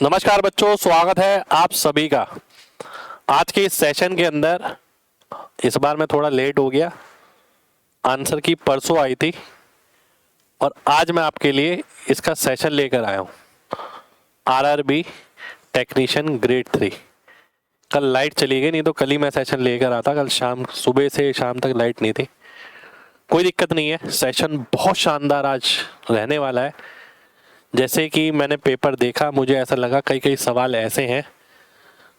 नमस्कार बच्चों, स्वागत है आप सभी का आज के इस सेशन के अंदर। इस बार मैं थोड़ा लेट हो गया, आंसर की परसों आई थी और आज मैं आपके लिए इसका सेशन लेकर आया हूँ। RRB technician grade 3। कल लाइट चली गई, नहीं तो कल ही मैं सेशन लेकर आता। कल शाम सुबह से शाम तक लाइट नहीं थी। कोई दिक्कत नहीं है, सेशन बहुत शानदार आज रहने वाला है। जैसे कि मैंने पेपर देखा, मुझे ऐसा लगा कई कई सवाल ऐसे हैं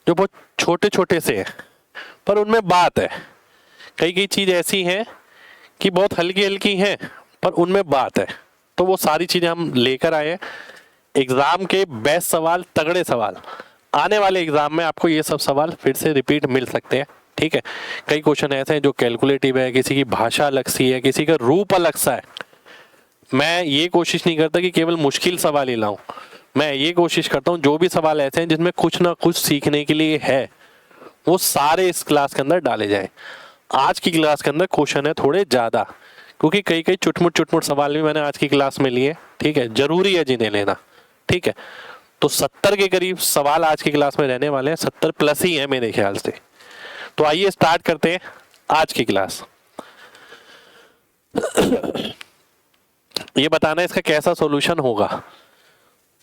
जो बहुत छोटे छोटे से हैं पर उनमें बात है। कई कई चीज़ ऐसी हैं कि बहुत हल्की हल्की हैं पर उनमें बात है। तो वो सारी चीज़ें हम लेकर आए हैं। एग्ज़ाम के बेस्ट सवाल, तगड़े सवाल। आने वाले एग्ज़ाम में आपको ये सब सवाल फिर से रिपीट मिल सकते हैं, ठीक है। कई क्वेश्चन ऐसे हैं जो कैलकुलेटिव है, किसी की भाषा अलग सी है, किसी का रूप अलग सा है। मैं ये कोशिश नहीं करता कि केवल मुश्किल सवाल ही लाऊं। मैं ये कोशिश करता हूँ जो भी सवाल ऐसे हैं जिसमें कुछ ना कुछ सीखने के लिए है, वो सारे इस क्लास के अंदर डाले जाएं। आज की क्लास के अंदर क्वेश्चन है थोड़े ज़्यादा, क्योंकि कई कई चुटमुट सवाल भी मैंने आज की क्लास में लिए, ठीक है। जरूरी है जिन्हें लेना, ठीक है। तो 70 के करीब सवाल आज की क्लास में रहने वाले हैं, 70 प्लस ही है मेरे ख्याल से। तो आइए स्टार्ट करते हैं आज की क्लास। ये बताना है इसका कैसा सॉल्यूशन होगा।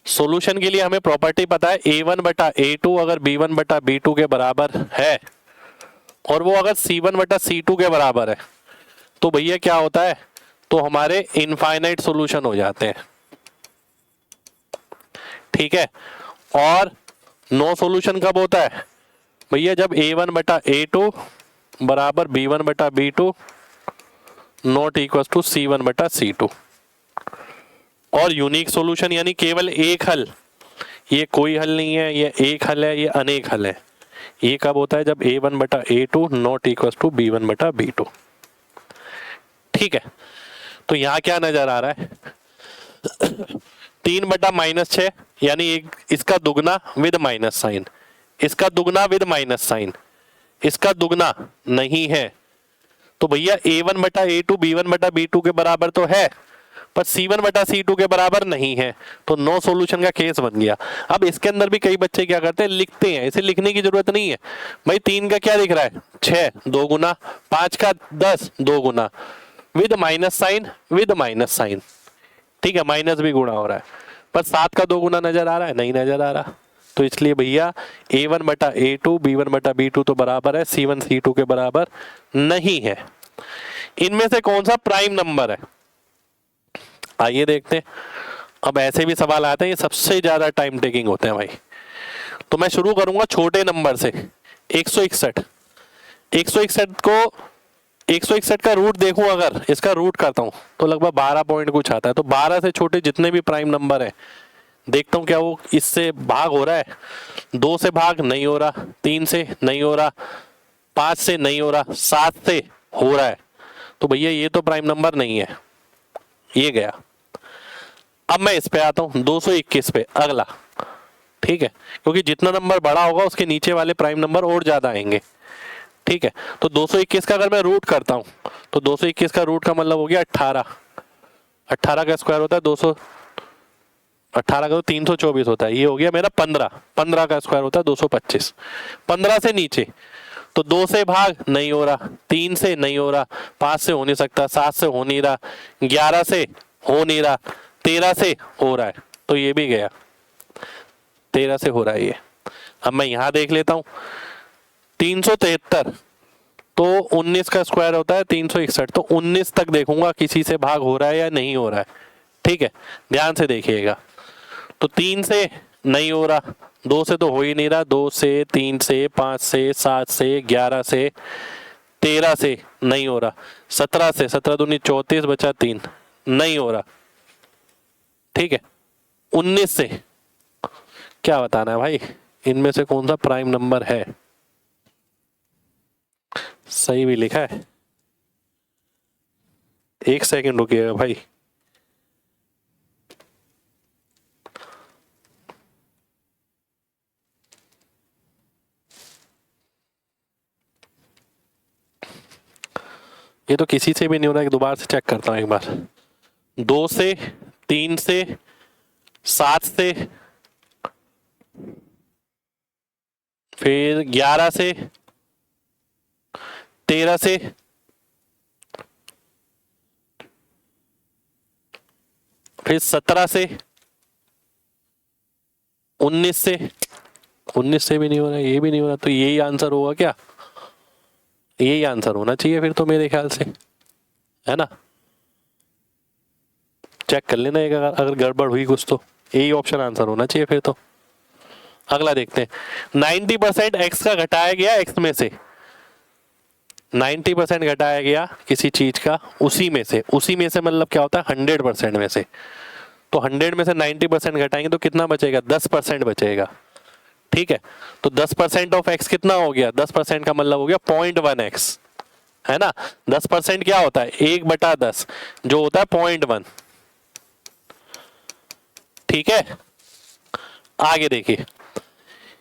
सॉल्यूशन के लिए हमें प्रॉपर्टी पता है, a1 बटा a2 अगर b1 बटा b2 के बराबर है और वो अगर c1 बटा c2 के बराबर है तो भैया क्या होता है, तो हमारे इनफाइनाइट सॉल्यूशन हो जाते हैं, ठीक है। और नो सॉल्यूशन कब होता है भैया, जब a1 बटा a2 बराबर b1 बटा b2 not equal to c1 बटा c2। और यूनिक सॉल्यूशन यानी केवल एक हल, ये कोई हल नहीं है, ये एक हल है, ये अनेक हल है। ये कब होता है, जब a1 बटा a2 not equal to b1 बटा b2, ठीक है। तो यहाँ क्या नजर आ रहा है 3 बटा -6 यानी एक इसका दुगना विद माइनस साइन, इसका दुगना विद माइनस साइन, इसका दुगना नहीं है। तो भैया a1 बटा a2 b1 बटा b2 के बराबर तो है पर c1 बटा c2 के बराबर नहीं है, तो नो सॉल्यूशन का केस बन गया। अब इसके अंदर भी कई बच्चे क्या करते हैं, लिखते हैं। इसे लिखने की जरूरत नहीं है भाई। 3 का क्या दिख रहा है 6 2 गुना, 5 का 10 2 गुना, with minus sign, with minus sign, ठीक है। माइनस भी गुणा हो रहा है पर 7 का 2 गुना नजर आ रहा है, नहीं नजर आ रहा। तो इसलिए भैया a1 बटा a2 b1 बटा b2 तो बराबर है, c1 c2 के बराबर नहीं है। इनमें से कौन सा प्राइम नंबर है, आइए देखते हैं। अब ऐसे भी सवाल आते हैं, ये सबसे ज्यादा टाइम टेकिंग होते हैं भाई। तो मैं शुरू करूंगा छोटे नंबर से। 161 को 161 का रूट देखूं, अगर इसका रूट करता हूं तो लगभग 12 पॉइंट कुछ आता है। तो 12 से छोटे जितने भी प्राइम नंबर है देखता हूं क्या वो इससे भाग हो रहा है। 2 से भाग नहीं हो रहा, 3 से नहीं हो रहा, 5 से नहीं हो रहा, 7 से हो रहा है। तो भैया ये तो प्राइम नंबर नहीं है, ये गया। अब मैं इस पे आता हूं 221 पे, अगला, ठीक है। क्योंकि जितना नंबर बड़ा होगा उसके नीचे वाले प्राइम नंबर और ज्यादा आएंगे, ठीक है। तो 221 का अगर मैं रूट करता हूं तो 221 का रूट का मतलब हो गया 18। 18 का स्क्वायर होता है 200, 18 का तो 324 होता है, ये हो गया मेरा 15। 15 का स्क्वायर होता है 225। 15 से नीचे तो 2 से भाग नहीं हो रहा, 3 से नहीं हो रहा, 5 से हो नहीं सकता, 7 से हो नहीं रहा, 11 से हो नहीं रहा, 13 से हो रहा है, तो ये भी गया। 13 से हो रहा है ये। अब मैं यहां देख लेता हूं 373 तो 19 का स्क्वायर होता है 361, तो 19 तक देखूंगा किसी से भाग हो रहा है या नहीं हो रहा है, ठीक है। ध्यान से देखिएगा। तो 3 से नहीं हो रहा, 2 से तो हो ही नहीं रहा, 2 से, 3 से, 5 से, 7 से, 11 से, 13 से नहीं हो रहा, 17 से, 17 दूनी 34 बचा 3, नहीं हो रहा, ठीक है। 19 से क्या बताना है भाई, इनमें से कौन सा प्राइम नंबर है। सही भी लिखा है, एक सेकंड रुकिएगा भाई। ये तो किसी से भी नहीं हो रहा है, दोबारा से चेक करता हूं एक बार। 2 से, 3 से, 7 से, फिर 11 से, 13 से, फिर 17 से, 19 से, 19 से भी नहीं हो रहा, ये भी नहीं हो रहा, तो यही आंसर होगा क्या? यही आंसर होना चाहिए फिर तो मेरे ख्याल से, है ना? चेक कर लेना एक, अगर गड़बड़ हुई कुछ तो यही ऑप्शन आंसर होना चाहिए फिर तो। अगला देखते हैं। 90% एक्स का घटाया गया एक्स में से, 90% घटाया गया किसी चीज का उसी में से, उसी में से मतलब क्या होता है 100% में से, तो 100 में से 90% घटाएंगे तो कितना बचेगा? 10% बचेगा। ठीक है, तो 10% ऑफ एक्स कितना हो गया? 10% का मतलब हो गया 0.1x, है ना? 10% क्या होता है? 1/10 जो होता है 0.1। ठीक है, आगे देखिए।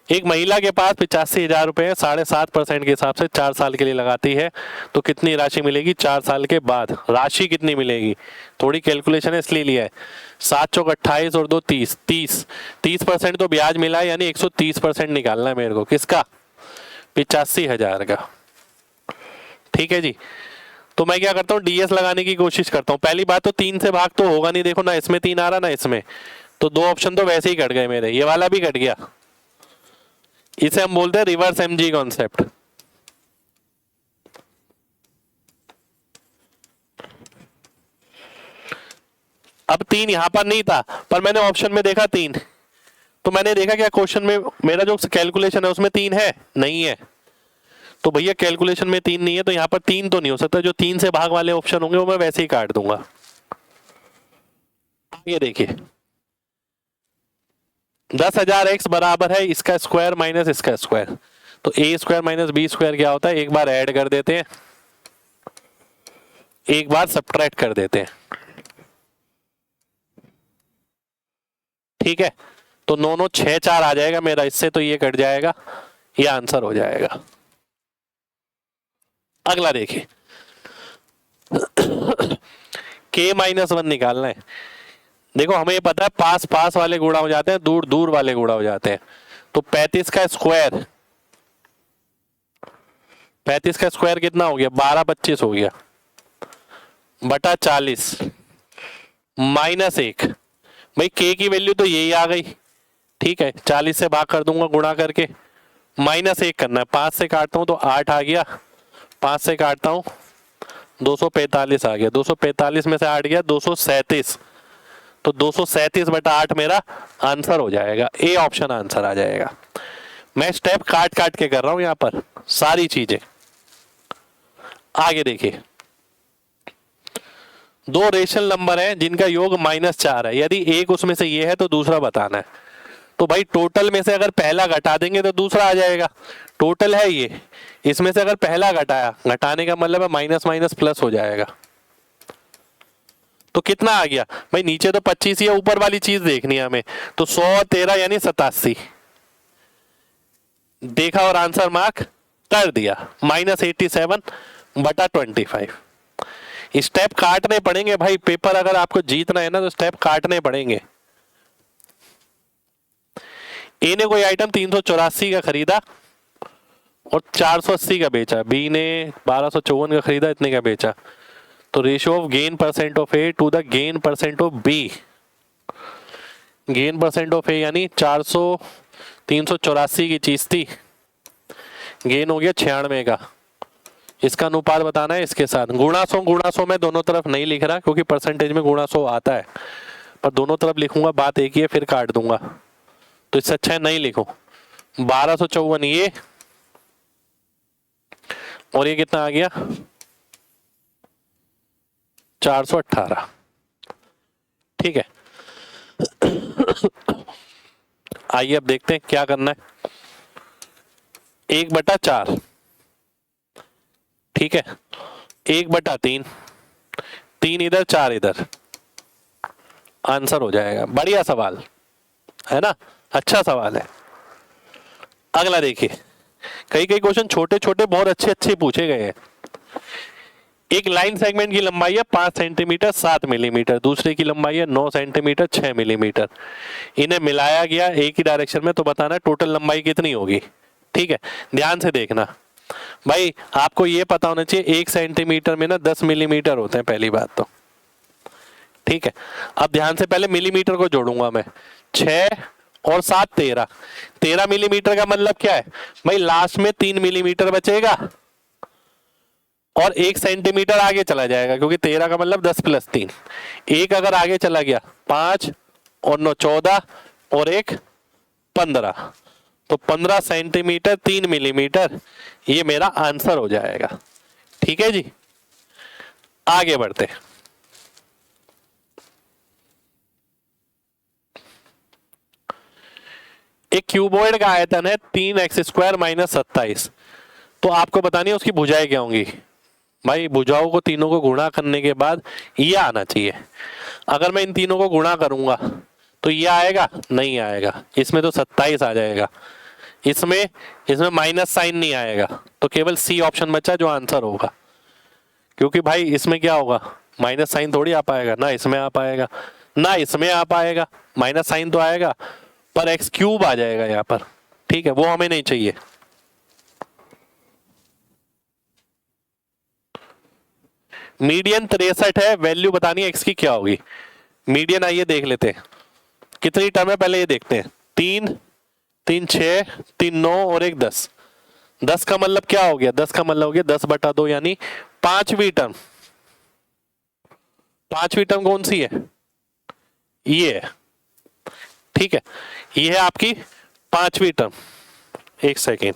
एक महिला के पास 85,000 रुपए 7.5% के हिसाब से 4 साल के लिए लगाती है, तो कितनी राशि मिलेगी 4 साल के बाद? राशि कितनी मिलेगी? थोड़ी कैलकुलेशन है इसलिए लिया है। 7 चौक 28 और 2 30, 30% तो ब्याज मिला है, यानी 130% निकालना है मेरे को। किसका? 85,000 का। ठीक है जी, तो मैं क्या करता हूँ, डीएस लगाने की कोशिश करता हूँ। पहली बात तो 3 से भाग तो होगा नहीं, देखो ना इसमें 3 आ रहा ना इसमें, तो 2 ऑप्शन तो वैसे ही कट गए मेरे, ये वाला भी कट गया। इसे हम बोलते हैं रिवर्स एमजी कॉन्सेप्ट। अब 3 यहां पर नहीं था, पर मैंने ऑप्शन में देखा 3, तो मैंने देखा क्या क्वेश्चन में मेरा जो कैलकुलेशन है उसमें 3 है, नहीं है, तो भैया कैलकुलेशन में 3 नहीं है, तो यहां पर 3 तो नहीं हो सकता। जो 3 से भाग वाले ऑप्शन होंगे वो मैं वैसे ही काट दूंगा। ये देखिए 10,000 एक्स बराबर है इसका स्क्वायर माइनस इसका स्क्वायर, तो ए स्क्वायर माइनस बी स्क्वायर क्या होता है? एक बार ऐड कर देते हैं, एक बार सब्ट्रैक्ट कर देते हैं। ठीक है, तो 9 9 6 4 आ जाएगा मेरा, इससे तो ये कट जाएगा, ये आंसर हो जाएगा। अगला देखिए k-1 निकालना है। देखो हमें ये पता है पास पास वाले गुणा हो जाते हैं, दूर दूर वाले गुणा हो जाते हैं, तो 35 का स्क्वायर, 35 का स्क्वायर कितना हो गया? 12 25 हो गया, बटा 40 -1। भाई के की वैल्यू तो यही आ गई। ठीक है, 40 से भाग कर दूंगा गुणा करके, -1 करना है, 5 से काटता हूं तो 8 आ गया, 5 से काटता हूं 245 आ गया, 245 में से 8 गया 237, तो 237/8 मेरा आंसर हो जाएगा। ए ऑप्शन आंसर आ जाएगा। मैं स्टेप काट काट के कर रहा हूं यहां पर सारी चीजें। आगे देखिए, 2 रेशनल नंबर हैं जिनका योग -4 है, यदि एक उसमें से ये है तो दूसरा बताना है। तो भाई टोटल में से अगर पहला घटा देंगे तो दूसरा आ जाएगा। टोटल है ये, इसमें से अगर पहला घटाया, घटाने का मतलब है माइनस माइनस प्लस हो जाएगा, तो कितना आ गया भाई? नीचे तो 25 है, ऊपर वाली चीज देखनी है हमें, तो 100 13 यानी 87 देखा और आंसर मार्क कर दिया, -87/25। स्टेप काटने पड़ेंगे भाई, पेपर अगर आपको जीतना है ना तो स्टेप काटने पड़ेंगे। ए ने कोई आइटम 384 का खरीदा और 480 का बेचा, बी ने 1254 का खरीदा, इतने का बेचा, तो ratio of gain percent of A to the gain percent of B, gain percent of A यानी 384 की चीज थी, गेन हो गया 96 का, इसका अनुपात बताना है इसके साथ। गुणा 100 में दोनों तरफ नहीं लिख रहा क्योंकि परसेंटेज में गुणा 100 आता है, पर दोनों तरफ लिखूंगा, बात एक ही है, फिर काट दूंगा, तो इससे अच्छा है नहीं लिखो। 1254 ये, और ये कितना आ गया 418। ठीक है, आइए अब देखते हैं क्या करना है। 1/4, ठीक है, 1/3, 3 इधर 4 इधर, आंसर हो जाएगा। बढ़िया सवाल है ना, अच्छा सवाल है। अगला देखिए, कई कई क्वेश्चन छोटे छोटे बहुत अच्छे अच्छे पूछे गए हैं। एक लाइन सेगमेंट की लंबाई है 5 सेंटीमीटर 7 मिलीमीटर, दूसरे की लंबाई है 9 सेंटीमीटर 6 मिलीमीटर, इन्हें मिलाया गया एक ही डायरेक्शन में, तो बताना टोटल लंबाई कितनी होगी। ठीक है, ध्यान से देखना भाई, आपको ये पता होना चाहिए 1 सेंटीमीटर में ना 10 मिलीमीटर होते हैं, पहली बात तो। ठीक है, अब ध्यान से पहले मिलीमीटर को जोड़ूंगा मैं, 6 और 7 13। 13 मिलीमीटर का मतलब क्या है भाई, लास्ट में 3 मिलीमीटर बचेगा और 1 सेंटीमीटर आगे चला जाएगा, क्योंकि 13 का मतलब 10 + 3, एक अगर आगे चला गया 5 और 9 14 और 1 15, तो 15 सेंटीमीटर 3 मिलीमीटर, ये मेरा आंसर हो जाएगा। ठीक है जी, आगे बढ़ते। एक क्यूबॉइड का आयतन है 3x² - 27, तो आपको बतानी है उसकी भुजाएं क्या होंगी। भाई भुजाओं को तीनों को गुणा करने के बाद ये आना चाहिए। अगर मैं इन तीनों को गुणा करूंगा तो ये आएगा, नहीं आएगा, इसमें तो 27 आ जाएगा, इसमें माइनस साइन नहीं आएगा, तो केवल सी ऑप्शन बचा जो आंसर होगा। क्योंकि भाई इसमें क्या होगा, माइनस साइन थोड़ी आ पाएगा, ना इसमें आ पाएगा ना इसमें आ पाएगा, माइनस साइन तो आएगा पर x³ आ जाएगा यहाँ पर। ठीक है, वो हमें नहीं चाहिए। मीडियन 63 है, वैल्यू बतानी है x की क्या होगी। मीडियन आइए देख लेते हैं कितनी टर्म है, पहले ये देखते हैं। 3 3 6 3 9 और 1 10। 10 का मतलब क्या हो गया, 10 का मतलब हो गया 10/2, यानी पांचवी टर्म। पांचवी टर्म कौन सी है, ये है। ठीक है, ये है आपकी पांचवी टर्म। एक सेकेंड,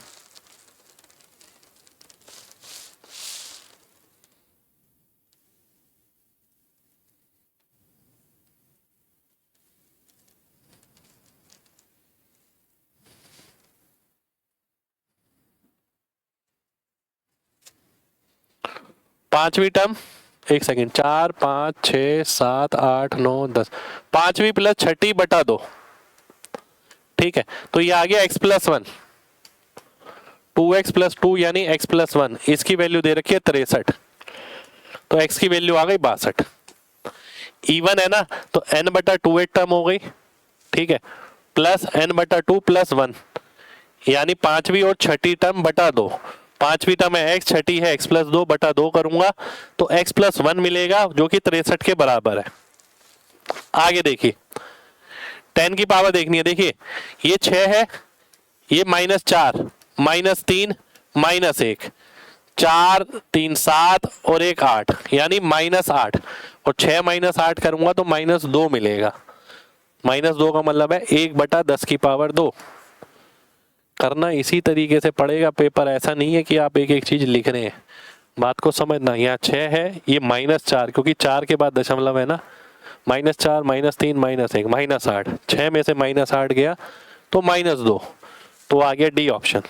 पांचवी टर्म, एक सेकेंड, 4 5 6 7 8 9 10, पांचवी प्लस छठी बटा 2। ठीक है, तो ये आ गया x+1, 2x + 2 यानी x+1, इसकी वैल्यू दे रखी है 63, तो x की वैल्यू आ गई 62। इवन है ना, तो n/2 टर्म हो गई। ठीक है, प्लस n/2 + 1, यानी पांचवी और छठी टर्म बटा 2। पांचवी टर्म है x, छठी है x+2 बटा 2 करूंगा तो x+1 मिलेगा, जो कि 63 के बराबर है। आगे देखिए, 10 की पावर देखनी है। देखिए ये 6 है, ये -4 -3 -1, 4 3 7 और 1 8, यानी -8, और 6 - 8 करूंगा तो -2 मिलेगा। -2 का मतलब है 1/10 की पावर 2। करना इसी तरीके से पड़ेगा पेपर, ऐसा नहीं है कि आप एक एक चीज लिख रहे हैं, बात को समझना। यहाँ 6 है, ये -4, क्योंकि 4 के बाद दशमलव है ना, -4 -3 -1 -8, 6 में से -8 गया तो -2, तो आ गया डी ऑप्शन।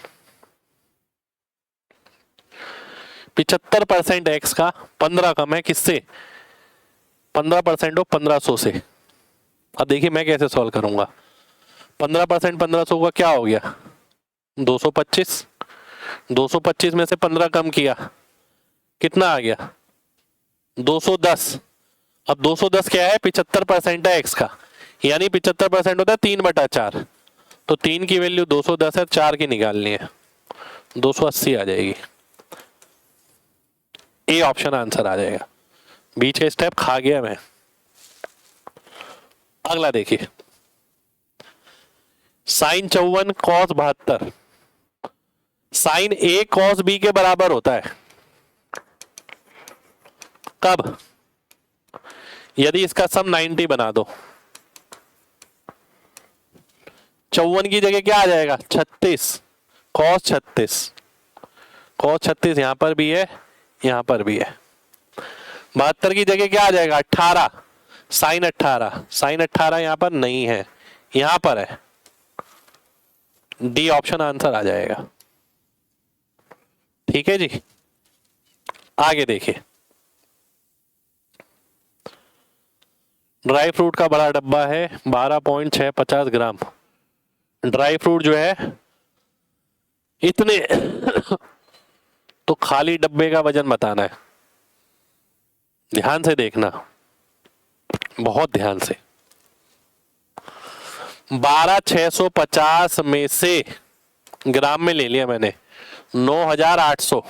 75% x का 15 कम है किससे, 15% हो 1500 से। अब देखिए मैं कैसे सॉल्व करूंगा। 15% 1500 का क्या हो गया, 225। 225 में से 15 कम किया, कितना आ गया, 210। अब 210 क्या है, 75% है x का, यानी 75% होता है 3/4, तो 3 की वैल्यू 210 है, 4 की निकालनी है, 280 आ जाएगी। ए ऑप्शन आंसर आ जाएगा। बीच का स्टेप खा गया मैं। अगला देखिए, sin 54 cos 72, sin A cos B के बराबर होता है कब, यदि इसका सम 90 बना दो। 54 की जगह क्या आ जाएगा, 36, cos 36, cos 36 यहां पर भी है, यहां पर भी है। 72 की जगह क्या आ जाएगा, 18, sin 18, sin 18 यहां पर नहीं है, यहां पर है। डी ऑप्शन आंसर आ जाएगा। ठीक है जी, आगे देखिए, ड्राई फ्रूट का बड़ा डब्बा है, 12.650 ग्राम। ड्राई फ्रूट जो है इतने तो खाली डब्बे का वजन बताना है। ध्यान से देखना, बहुत ध्यान से। 12,650 में से ग्राम में ले लिया मैंने 9800,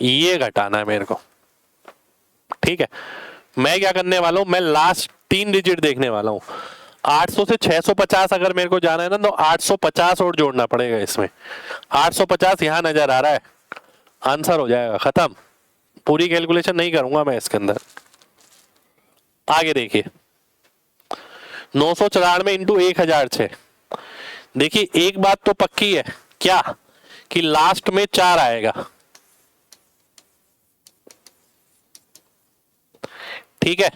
ये घटाना है मेरे को। ठीक है, मैं क्या करने वाला हूं, मैं लास्ट 3 डिजिट देखने वाला हूं। 800 से 650 अगर मेरे को जाना है ना, तो 850 और जोड़ना पड़ेगा इसमें। 850 यहां नजर आ रहा है, आंसर हो जाएगा, खत्म। पूरी कैलकुलेशन नहीं करूंगा मैं इसके अंदर। आगे देखिए, 994 इंटू 1006। देखिए एक बात तो पक्की है, क्या कि लास्ट में 4 आएगा। ठीक है,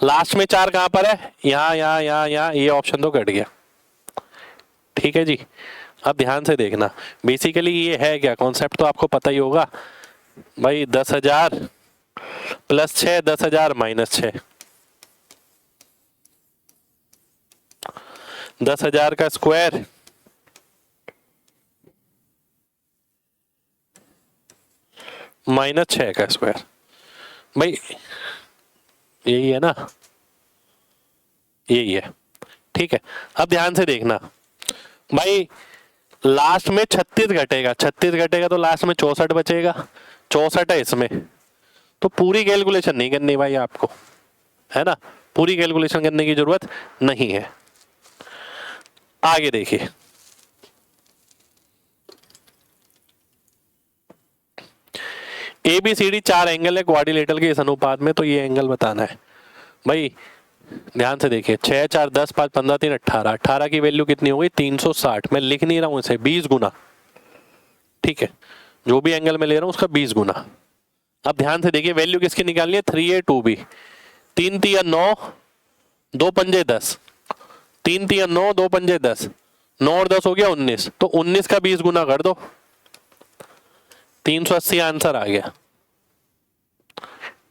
लास्ट में 4 कहां पर है, यहां यहां यहां यहां, ये ऑप्शन तो कट गया। ठीक है जी, अब ध्यान से देखना, बेसिकली ये है क्या, कॉन्सेप्ट तो आपको पता ही होगा भाई। 10,000 प्लस 6, 10,000 माइनस 6, 10,000 का स्क्वायर माइनस 6 का स्क्वायर, भाई यही है ना, यही है। ठीक है, अब ध्यान से देखना भाई, लास्ट में 36 घटेगा, 36 घटेगा तो लास्ट में 64 बचेगा, 64 है इसमें, तो पूरी कैलकुलेशन नहीं करनी भाई आपको, है ना, पूरी कैलकुलेशन करने की जरूरत नहीं है। आगे देखिए, ABCD 4 एंगल है क्वाड्रिलेटरल के इस अनुपात में, तो ये एंगल बताना है भाई। ध्यान से देखिए, 6 4 10 5 15 3 18, 18 की वैल्यू कितनी हो गई 360। मैं लिख नहीं रहा हूं इसे, 20 गुना। ठीक है, जो भी एंगल मैं ले रहा हूं उसका 20 गुना। अब ध्यान से देखिए, वैल्यू किसकी निकालनी है, 3A 2B। 3 3 9, 2 पंजे 10, 3 3 9, 2 पंजे 10, 9 और 10 हो गया 19, तो 19 का 20 गुना कर दो, 380 आंसर आ गया।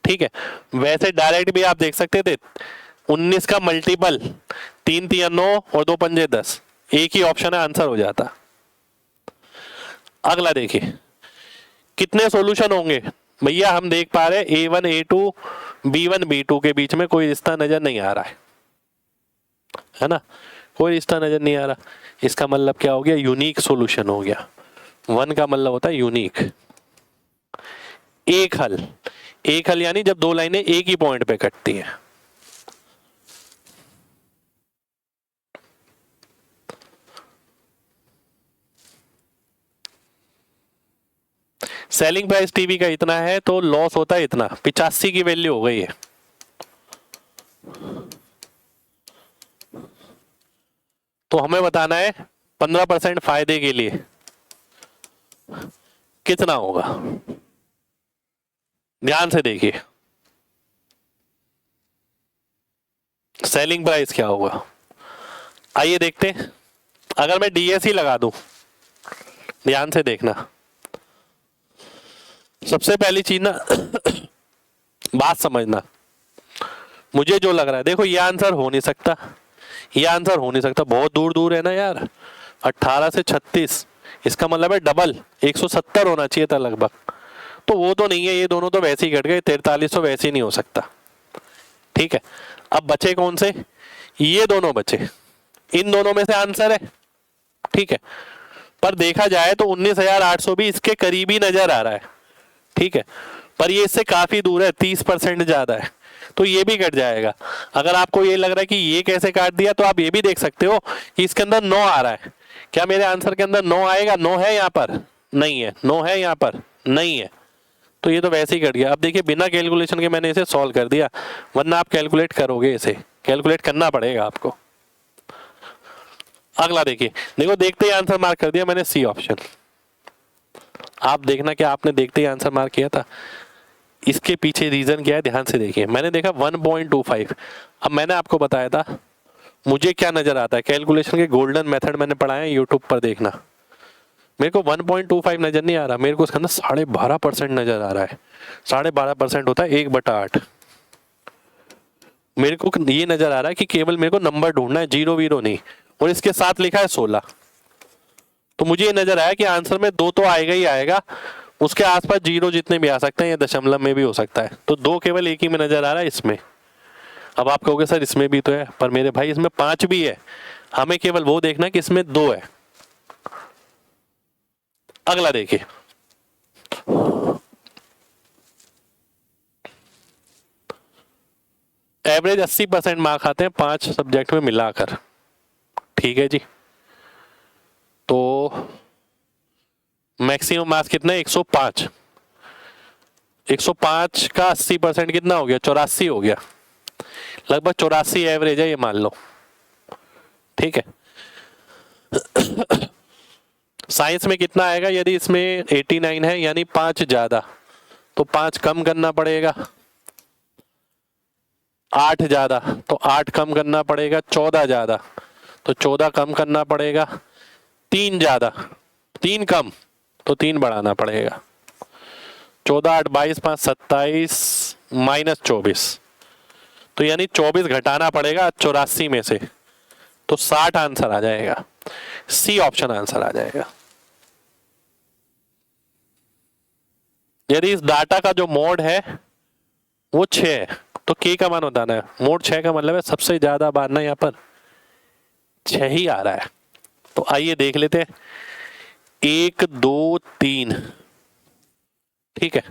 ठीक है, वैसे डायरेक्ट भी आप देख सकते थे, 19 का मल्टीपल 3 3 9 और 2 पंजे 10, एक ही ऑप्शन है, आंसर हो जाता। अगला देखिए, कितने सॉल्यूशन होंगे भैया, हम देख पा रहे हैं A1 A2 B1 B2 के बीच में कोई रिश्ता नजर नहीं आ रहा है ना, कोई रिश्ता नजर नहीं आ रहा। इसका मतलब क्या हो गया, यूनिक सॉल्यूशन हो गया। 1 का मतलब होता है यूनिक, एक हल। एक हल यानी जब दो लाइनें एक ही पॉइंट पे कटती हैं। सेलिंग प्राइस टीवी का इतना है तो लॉस होता है इतना, 85 की वैल्यू हो गई है। तो हमें बताना है 15% फायदे के लिए कितना होगा। ध्यान से देखिए, सेलिंग प्राइस क्या होगा, आइए देखते हैं। अगर मैं DSE लगा दूं, ध्यान से देखना, सबसे पहली चीज ना बात समझना, मुझे जो लग रहा है, देखो ये आंसर हो नहीं सकता, ये आंसर हो नहीं सकता, बहुत दूर दूर है ना यार। 18 से 36, इसका मतलब है डबल, 170 होना चाहिए था लगभग, तो वो तो नहीं है, ये दोनों तो वैसे ही कट गए, 43 तो वैसे ही नहीं हो सकता। ठीक है, अब बचे कौन से, ये दोनों बचे, इन दोनों में से आंसर है। ठीक है, पर देखा जाए तो 19,800 भी इसके करीबी नजर आ रहा है। ठीक है, पर ये इससे काफी दूर है, 30% ज्यादा है, तो ये भी कट जाएगा। अगर आपको ये लग रहा है कि ये कैसे काट दिया, तो आप ये भी देख सकते हो कि इसके अंदर 9 आ रहा है, क्या मेरे आंसर के अंदर 9 आएगा, 9 है यहाँ पर, नहीं है, 9 है यहाँ पर, नहीं है, तो ये तो वैसे ही कट गया। अब देखिए, बिना कैलकुलेशन के मैंने इसे सॉल्व कर दिया, वरना आप कैलकुलेट करोगे, इसे कैलकुलेट करना पड़ेगा आपको। अगला देखिए, देखो देखते ही आंसर मार्क कर दिया मैंने, सी ऑप्शन। आप देखना कि आपने देखते ही आंसर मार्क किया था, इसके पीछे रीजन क्या है, ध्यान से देखिए। मैंने देखा 1.25, अब मैंने आपको बताया था मुझे क्या नजर आता है, कैलकुलेशन के गोल्डन मेथड मैंने पढ़ाया है यूट्यूब पर, देखना। मेरे को 1.25 नजर नहीं आ रहा, मेरे को उसके अंदर 12.5% नजर आ रहा है। 12.5% होता है 1/8। मेरे को ये नजर आ रहा है कि केवल मेरे को नंबर ढूंढना है, जीरो वीरो नहीं, और इसके साथ लिखा है 16, तो मुझे ये नजर आया कि आंसर में 2 तो आएगा ही आएगा, उसके आसपास जीरो जितने भी आ सकते हैं, या दशमलव में भी हो सकता है, तो 2 केवल एक ही में नजर आ रहा है इसमें। अब आप कहोगे सर इसमें भी तो है, पर मेरे भाई इसमें 5 भी है, हमें केवल वो देखना कि इसमें 2 है। अगला देखिए, एवरेज 80% मार्क आते हैं 5 सब्जेक्ट में मिलाकर। ठीक है जी, तो मैक्सिमम मार्क्स कितना है? 105। 105 का 80% कितना हो गया? 84 हो गया। लगभग 84 एवरेज है ये, मान लो। ठीक है, साइंस में कितना आएगा? यदि इसमें 89 है यानी 5 ज्यादा, तो 5 कम करना पड़ेगा। 8 ज्यादा तो 8 कम करना पड़ेगा। 14 ज्यादा तो 14 कम करना पड़ेगा। 3 ज्यादा, 3 कम तो 3 बढ़ाना पड़ेगा। 14 8 22 5 27 माइनस 24, तो यानी 24 घटाना पड़ेगा 84 में से, तो 60 आंसर आ जाएगा। सी ऑप्शन आंसर आ जाएगा। यदि इस डाटा का जो मोड है वो 6 है, तो के का मान बताना है। मोड 6 का मतलब है सबसे ज्यादा बार ना यहाँ पर 6 ही आ रहा है। तो आइए देख लेते हैं। 1 2 3, ठीक है,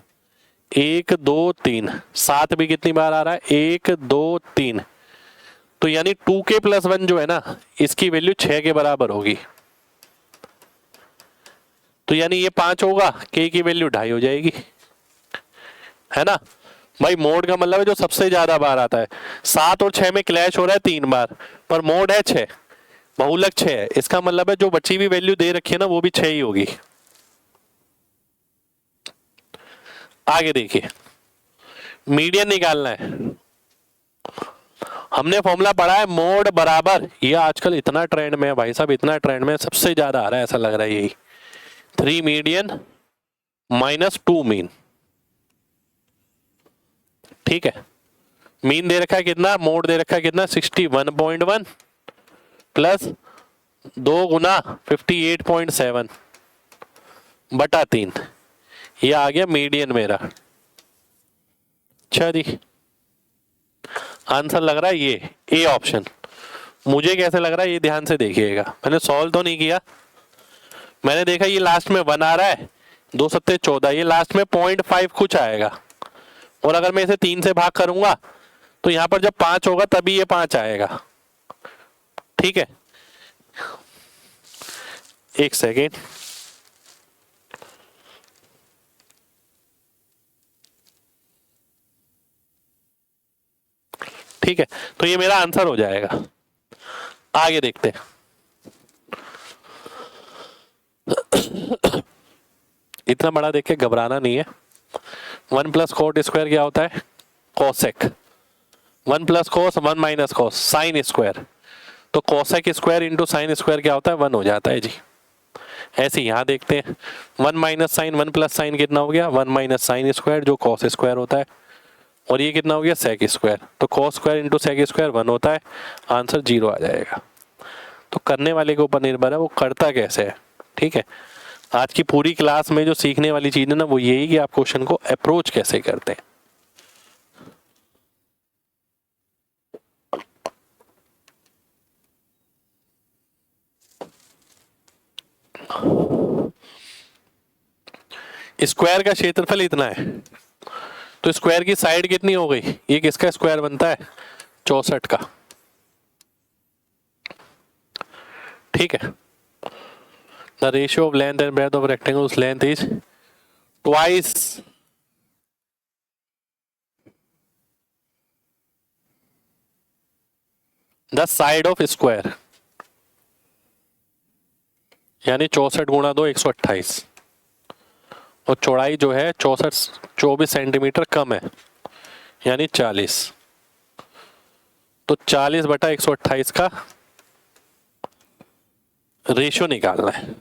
1 2 3, 7 भी कितनी बार आ रहा है? 1 2 3, तो यानी 2k + 1 जो है ना, इसकी वैल्यू 6 के बराबर होगी। तो यानी ये 5 होगा, k की वैल्यू 2.5 हो जाएगी, है ना भाई। मोड का मतलब है जो सबसे ज्यादा बार आता है। 7 और 6 में क्लैश हो रहा है 3 बार, पर मोड है 6, बहुलक 6 है। इसका मतलब है जो बची हुई वैल्यू दे रखी है ना, वो भी 6 ही होगी। आगे देखिए, मीडियन निकालना है। हमने फॉर्मूला पढ़ा है मोड बराबर, ये आजकल इतना ट्रेंड में है भाई साहब, इतना ट्रेंड में सबसे ज्यादा आ रहा है, ऐसा लग रहा है यही। 3 मीडियन माइनस 2 मीन। ठीक है, मीन दे रखा है कितना? मोड दे रखा है कितना? 61.1 प्लस 2 गुना 58.7 बटा 3, ये आ गया मीडियन मेरा। अच्छा जी, आंसर लग रहा है ये ए ऑप्शन। मुझे कैसे लग रहा है ये ध्यान से देखिएगा। मैंने सॉल्व तो नहीं किया, मैंने देखा ये लास्ट में 1 आ रहा है, 2 सत्ते 14, ये लास्ट में 0.5 कुछ आएगा। और अगर मैं इसे 3 से भाग करूंगा तो यहां पर जब 5 होगा तभी ये 5 आएगा। ठीक है, एक सेकेंड। ठीक है, तो ये मेरा आंसर हो जाएगा। आगे देखते हैं। इतना बड़ा देख के घबराना नहीं है। 1 + कोट स्क्वायर क्या होता है? कोसेक। 1 + कोस 1 माइनस कोस साइन स्क्वायर, तो cosec square into sine square क्या होता है? 1 हो जाता है जी। ऐसे यहां देखते हैं, 1 माइनस साइन 1 प्लस साइन कितना हो गया? 1 माइनस साइन स्क्वायर जो कॉस स्क्वायर होता है, और ये कितना हो गया? सेक स्क्वायर, तो cos square into sec square 1 होता है। आंसर 0 आ जाएगा। तो करने वाले के ऊपर निर्भर है वो करता कैसे है। ठीक है, आज की पूरी क्लास में जो सीखने वाली चीज है ना, वो यही कि आप क्वेश्चन को अप्रोच कैसे करते हैं। स्क्वायर का क्षेत्रफल इतना है, तो स्क्वायर की साइड कितनी हो गई? ये किसका स्क्वायर बनता है? 64 का। ठीक है, the ratio of length and breadth of rectangle length is twice the side of square, यानी 64 गुणा 2 128, और चौड़ाई जो है 24 सेंटीमीटर कम है, यानी 40। तो 40 बटा 128 का रेशियो निकालना है।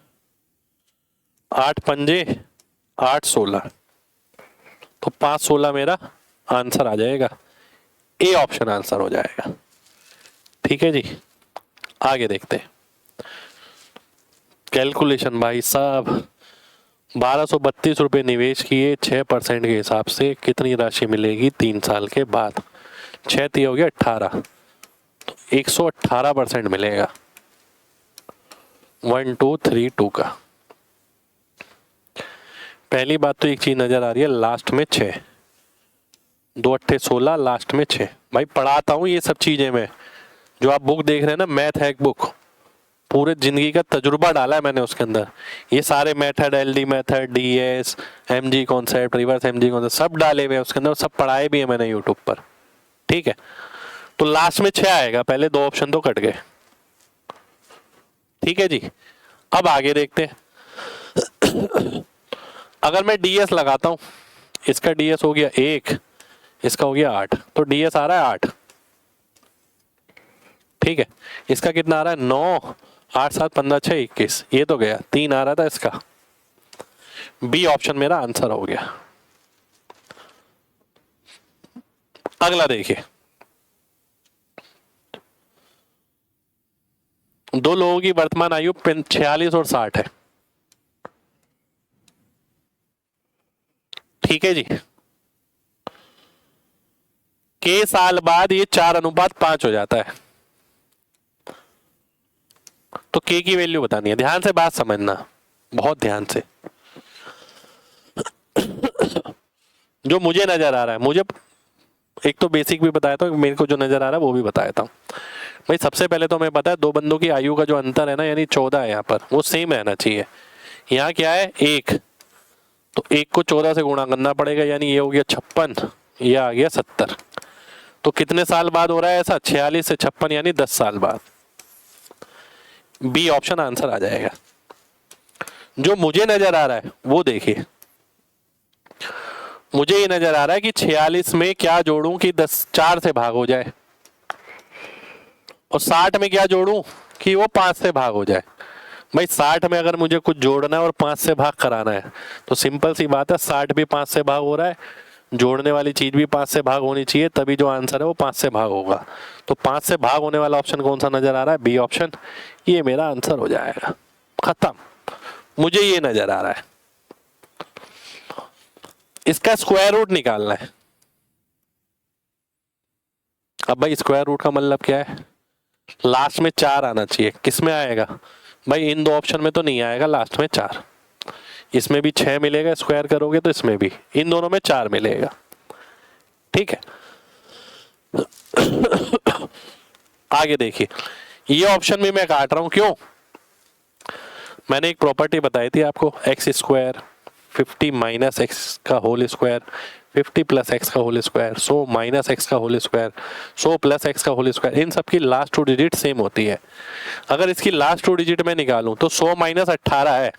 8 पंजे 8 16, तो 5 16 मेरा आंसर आ जाएगा। ए ऑप्शन आंसर हो जाएगा। ठीक है जी, आगे देखते हैं। कैलकुलेशन भाई साहब, 1232 रुपये निवेश किए, 6% के हिसाब से कितनी राशि मिलेगी 3 साल के बाद? 6 3 हो गया 18, तो 118% मिलेगा 1232 का। पहली बात तो एक चीज नजर आ रही है, लास्ट में 6, 2 अट्ठे 16, लास्ट में 6। भाई पढ़ाता हूँ ये सब चीजें मैं, जो आप बुक देख रहे हैं ना, मैथ हैक बुक, पूरे जिंदगी का तजुर्बा डाला है मैंने उसके अंदर। ये सारे method, LD method, DS, MG concept, reverse MG concept, सब डाले हुए हैं उसके अंदर, सब पढ़ाए भी है मैंने यूट्यूब पर। ठीक है, तो लास्ट में 6 आएगा, पहले 2 ऑप्शन तो कट गए। ठीक है जी, अब आगे देखते हैं। अगर मैं डीएस लगाता हूं, इसका डीएस हो गया 1, इसका हो गया 8, तो डीएस आ रहा है 8। ठीक है, इसका कितना आ रहा है 9, 8 7 15 6 21, ये तो गया, 3 आ रहा था इसका। बी ऑप्शन मेरा आंसर हो गया। अगला देखिए, 2 लोगों की वर्तमान आयु 46 और 60 है। ठीक है जी, के साल बाद ये 4:5 हो जाता है। तो के की वैल्यू बतानी है, ध्यान से बात समझना, बहुत ध्यान से। जो मुझे नजर आ रहा है, मुझे एक तो बेसिक भी बताया था, मेरे को जो नजर आ रहा है वो भी बताया था। भाई सबसे पहले तो हमें पता है 2 बंदों की आयु का जो अंतर है ना, यानी 14 है, यहाँ पर वो सेम रहना चाहिए। यहाँ क्या है 1, तो 1 को 14 से गुणा करना पड़ेगा, यानी ये हो गया 56, ये आ गया 70। तो कितने साल बाद हो रहा है ऐसा, 46 से 56 यानी 10 साल बाद। बी ऑप्शन आंसर आ जाएगा। जो मुझे नजर आ रहा है वो देखिए, मुझे ये नजर आ रहा है कि 46 में क्या जोड़ूं कि 10 4 से भाग हो जाए, और 60 में क्या जोड़ूं कि वो 5 से भाग हो जाए। भाई 60 में अगर मुझे कुछ जोड़ना है और 5 से भाग कराना है, तो सिंपल सी बात है, 60 भी 5 से भाग हो रहा है, जोड़ने वाली चीज भी 5 से भाग होनी चाहिए, तभी जो आंसर है वो 5 से भाग होगा। तो 5 से भाग होने वाला ऑप्शन कौन सा नजर आ रहा है, बी ऑप्शन, ये मेरा आंसर हो जाएगा। खत्म, मुझे ये नजर आ रहा है। इसका स्क्वायर रूट निकालना है। अब भाई स्क्वायर रूट का मतलब क्या है, लास्ट में 4 आना चाहिए, किस में आएगा भाई, इन 2 ऑप्शन में तो नहीं आएगा, लास्ट में 4। इसमें भी 6 मिलेगा, स्क्वायर करोगे तो इसमें भी, इन दोनों में 4 मिलेगा। ठीक है, आगे देखिए, ये ऑप्शन भी मैं काट रहा हूं, क्यों, मैंने एक प्रॉपर्टी बताई थी आपको, एक्स स्क्वायर 50 माइनस एक्स का होल स्क्वायर, 50 प्लस एक्स का होल स्क्वायर, 100 माइनस एक्स का होल स्क्वायर, 100 प्लस एक्स का होल स्क्वायर, इन सब की लास्ट 2 डिजिट सेम होती है। अगर इसकी लास्ट 2 डिजिट में निकालूं तो 100 माइनस 18 है,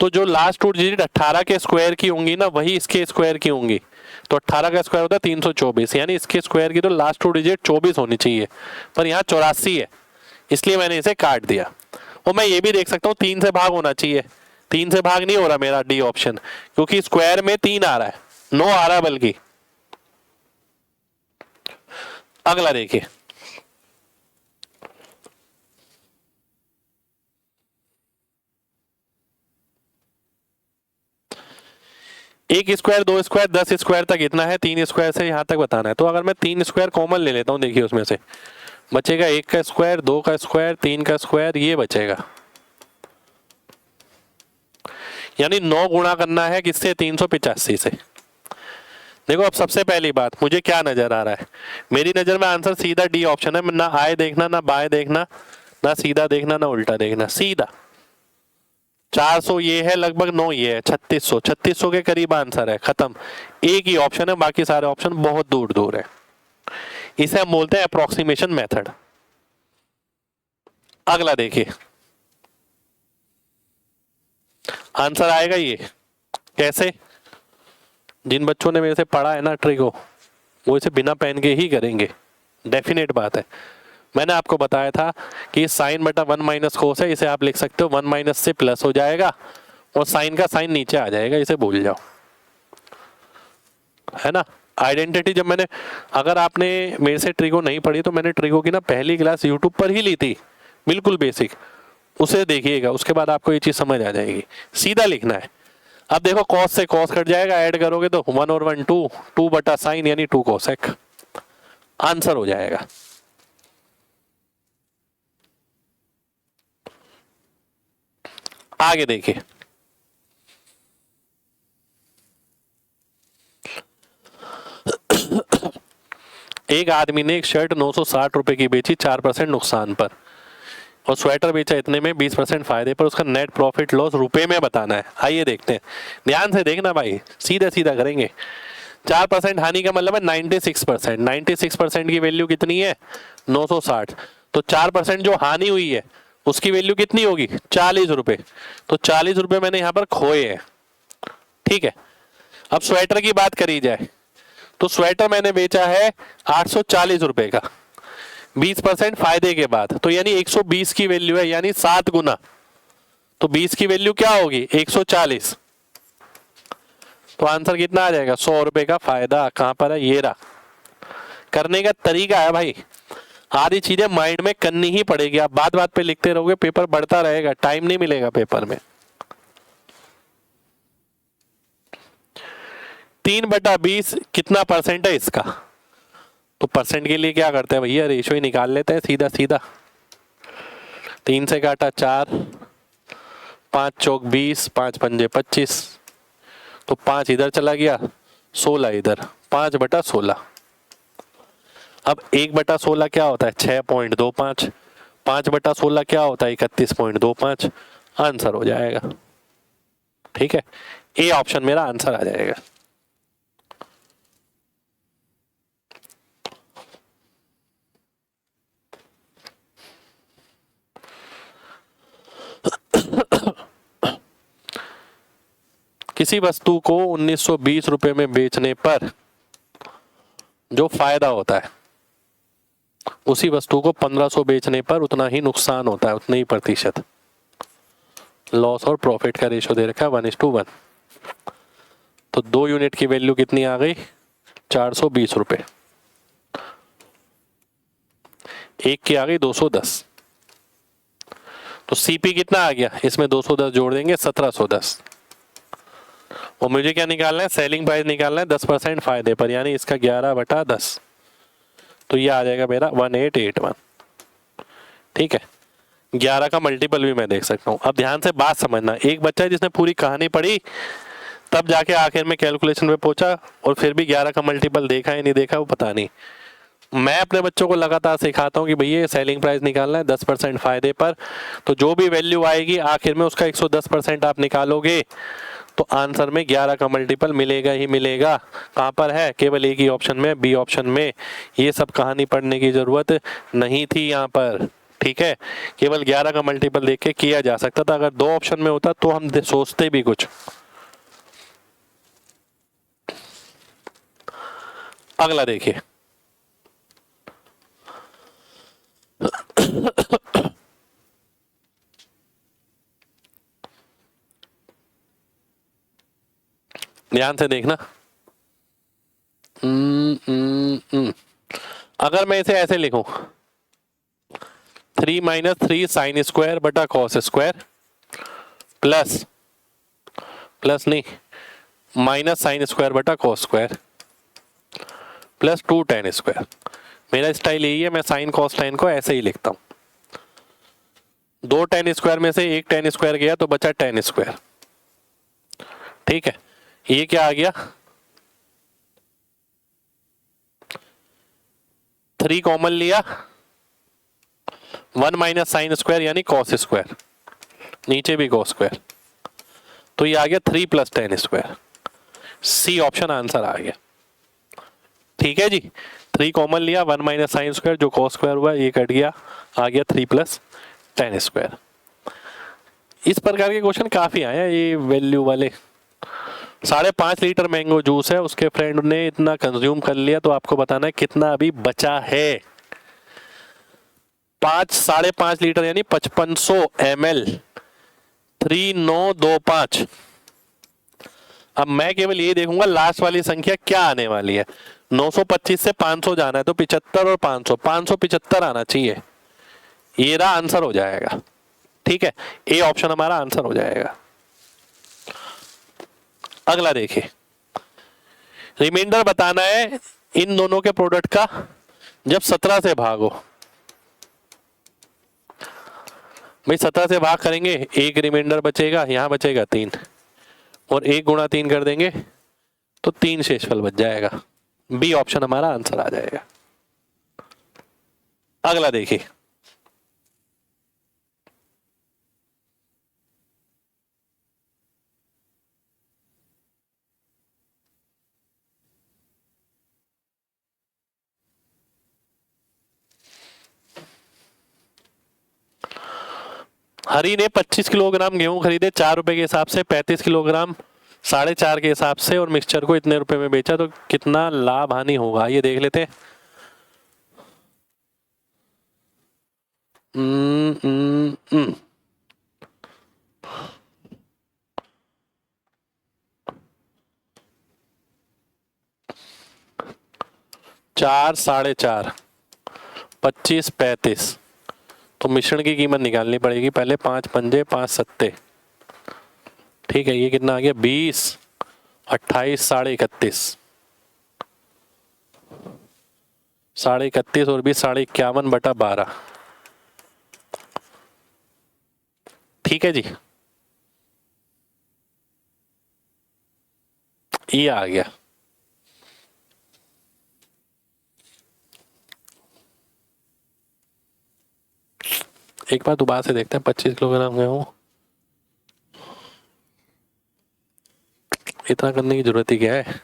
तो जो लास्ट 2 डिजिट 18 के स्क्वायर की होंगी ना, वही इसके स्क्वायर की होंगी। तो 18 का स्क्वायर होता है 324, यानी इसके स्क्वायर की तो लास्ट 2 डिजिट 24 होनी चाहिए, पर यहाँ 84 है, इसलिए मैंने इसे काट दिया। और मैं ये भी देख सकता हूँ 3 से भाग होना चाहिए, 3 से भाग नहीं हो रहा मेरा, डी ऑप्शन, क्योंकि स्क्वायर में 3 आ रहा है, 9 आ रहा है बल्कि। अगला देखिए, एक स्क्वायर, 2 स्क्वायर, 10 स्क्वायर तक इतना है, 3 स्क्वायर से यहां तक बताना है। तो अगर मैं 3 स्क्वायर कॉमन ले लेता हूं, देखिए उसमें से बचेगा 1 का स्क्वायर, 2 का स्क्वायर, 3 का स्क्वायर, ये बचेगा, यानी 9 गुणा करना है किससे, 385 से। देखो अब सबसे पहली बात, मुझे क्या नजर आ रहा है, मेरी नजर में आंसर सीधा डी ऑप्शन है, ना आए देखना, ना बाएं देखना, ना सीधा देखना, ना उल्टा देखना, सीधा 400 ये है, लगभग 9 ये है, 3600, 3600 के करीब आंसर है, खत्म। एक ही ऑप्शन है, बाकी सारे ऑप्शन बहुत दूर दूर है। इसे हम बोलते हैं अप्रोक्सीमेशन मेथड। अगला देखिए, आंसर आएगा ये कैसे, जिन बच्चों ने मेरे से पढ़ा है ना ट्रिक को, वो इसे बिना पेन के ही करेंगे, डेफिनेट बात है। मैंने आपको बताया था कि साइन बटा 1 माइनस कोस है, इसे आप लिख सकते हो 1 माइनस से प्लस हो जाएगा, और साइन का साइन नीचे आ जाएगा, इसे भूल जाओ, है ना। आइडेंटिटी जब मैंने, अगर आपने मेरे से ट्रिको नहीं पढ़ी तो मैंने ट्रिको की ना पहली क्लास यूट्यूब पर ही ली थी, बिल्कुल बेसिक, उसे देखिएगा, उसके बाद आपको ये चीज समझ आ जाएगी। सीधा लिखना है। अब देखो कॉस से कॉस कट जाएगा, ऐड करोगे तो 1 और 1 2, 2 बटा साइन यानी 2 कोसेक, आंसर हो जाएगा। आगे देखिए, एक आदमी ने एक शर्ट 960 रुपए की बेची 4% नुकसान पर, और स्वेटर बेचा इतने में 20% फायदे पर, उसका नेट प्रॉफिट लॉस रुपए में बताना है। आइए देखते हैं, ध्यान से देखना भाई, सीधा सीधा करेंगे। 4% हानि का मतलब है 96%। 96% की वैल्यू कितनी है? 960। तो 4% जो हानि हुई है उसकी वैल्यू कितनी होगी? 40 रुपए। तो 40 रुपए मैंने यहां पर खोए हैं, ठीक है। अब स्वेटर की बात करी जाए तो स्वेटर मैंने बेचा है 840 रुपए का, 20% फायदे के बाद, तो यानी 120 की वैल्यू है, यानी 7 गुना। तो 20 की वैल्यू क्या होगी? 140। तो आंसर कितना आ जाएगा? 100 रुपए का फायदा। कहां पर है? ये रहा। करने का तरीका है भाई, आधी चीजें माइंड में करनी ही पड़ेगी। आप बात बात पे लिखते रहोगे, पेपर बढ़ता रहेगा, टाइम नहीं मिलेगा पेपर में। 3/20 कितना परसेंट है इसका? तो परसेंट के लिए क्या करते हैं भैया? रेशो ही निकाल लेते हैं सीधा सीधा। 3 से काटा 4, 5 चौक 20, 5 पंजे 25, तो 5 इधर चला गया, 16 इधर, 5/16। अब 1/16 क्या होता है? 6.25। 5/16 क्या होता है? 31.25। आंसर हो जाएगा, ठीक है। ए ऑप्शन मेरा आंसर आ जाएगा। किसी वस्तु को 1920 रुपए में बेचने पर जो फायदा होता है, उसी वस्तु को 1500 बेचने पर उतना ही नुकसान होता है, उतने ही प्रतिशत। लॉस और प्रॉफिट का रेशो दे रखा है 1:1। तो 2 यूनिट की वैल्यू कितनी आ गई? 420 रुपए। एक की आ गई 210। तो सीपी कितना आ गया? इसमें 210 जोड़ देंगे, 1710। और मुझे क्या निकालना है? सेलिंग प्राइस निकालना है 10% फायदे पर, यानी इसका 11/10। तो ये आ जाएगा मेरा 1881, ठीक है। 11 का मल्टीपल भी मैं देख सकता हूँ। अब ध्यान से बात समझना, एक बच्चा जिसने पूरी कहानी पढ़ी तब जाके आखिर में कैलकुलेशन पे पहुंचा, और फिर भी 11 का मल्टीपल देखा है नहीं देखा वो पता नहीं। मैं अपने बच्चों को लगातार सिखाता हूँ कि भैया सेलिंग प्राइस निकालना है 10% फायदे पर, तो जो भी वैल्यू आएगी आखिर में उसका 110% आप निकालोगे तो आंसर में 11 का मल्टीपल मिलेगा ही मिलेगा। कहाँ पर है? केवल एक ही ऑप्शन में, बी ऑप्शन में। ये सब कहानी पढ़ने की जरूरत नहीं थी यहाँ पर, ठीक है। केवल 11 का मल्टीपल देख के किया जा सकता था। अगर 2 ऑप्शन में होता तो हम सोचते भी कुछ। अगला देखिए, ध्यान से देखना। अगर मैं इसे ऐसे लिखूं, 3 - 3 साइन स्क्वायर बटा कॉस स्क्वायर प्लस नहीं माइनस साइन स्क्वायर बटा cos square plus 2 tan square. मेरा स्टाइल यही है, मैं साइन कॉस tan को ऐसे ही लिखता हूं। 2 tan स्क्वायर में से 1 tan स्क्वायर गया तो बचा tan स्क्वायर, ठीक है। ये क्या आ गया? 3 कॉमन लिया, 1 माइनस साइन स्क्वायर यानी कॉस स्क्वायर, नीचे भी कॉस स्क्वायर, तो ये आ गया 3 plus tan square. C option answer आ गया, ठीक है जी। 3 कॉमन लिया, 1 माइनस साइन स्क्वायर, जो कॉस स्क्वायर हुआ ये कट गया, आ गया 3 प्लस tan स्क्वायर। इस प्रकार के क्वेश्चन काफी आए हैं ये वैल्यू वाले। 5.5 लीटर मैंगो जूस है, उसके फ्रेंड ने इतना कंज्यूम कर लिया, तो आपको बताना है कितना अभी बचा है। 5.5 लीटर यानी 5500 ml, 3925। अब मैं केवल ये देखूंगा लास्ट वाली संख्या क्या आने वाली है। 925 से 500 जाना है तो 75 और 500, 575 आना चाहिए। ये रहा, आंसर हो जाएगा, ठीक है। ए ऑप्शन हमारा आंसर हो जाएगा। अगला देखिए, रिमाइंडर बताना है इन दोनों के प्रोडक्ट का जब 17 से भागो। भाई 17 से भाग करेंगे, एक रिमाइंडर बचेगा, यहां बचेगा 3, और 1 गुणा 3 कर देंगे तो 3 शेषफल बच जाएगा। बी ऑप्शन हमारा आंसर आ जाएगा। अगला देखिए, हरी ने 25 किलोग्राम गेहूं खरीदे 4 रुपए के हिसाब से, 35 किलोग्राम 4.5 के हिसाब से, और मिक्सचर को इतने रुपए में बेचा, तो कितना लाभ हानि होगा ये देख लेते हैं। हम्म, हम्म, हम्म। चार 4.5, 25, 35, तो मिश्रण की कीमत निकालनी पड़ेगी पहले। 5 पंजे 5 सत्ते, ठीक है, ये कितना आ गया 20, 28, 31.5, 31.5 और 20, 51.12, ठीक है जी, ये आ गया। एक बार दोबारा से देखते हैं, 25 किलोग्राम गेहूं, इतना करने की जरूरत ही क्या है,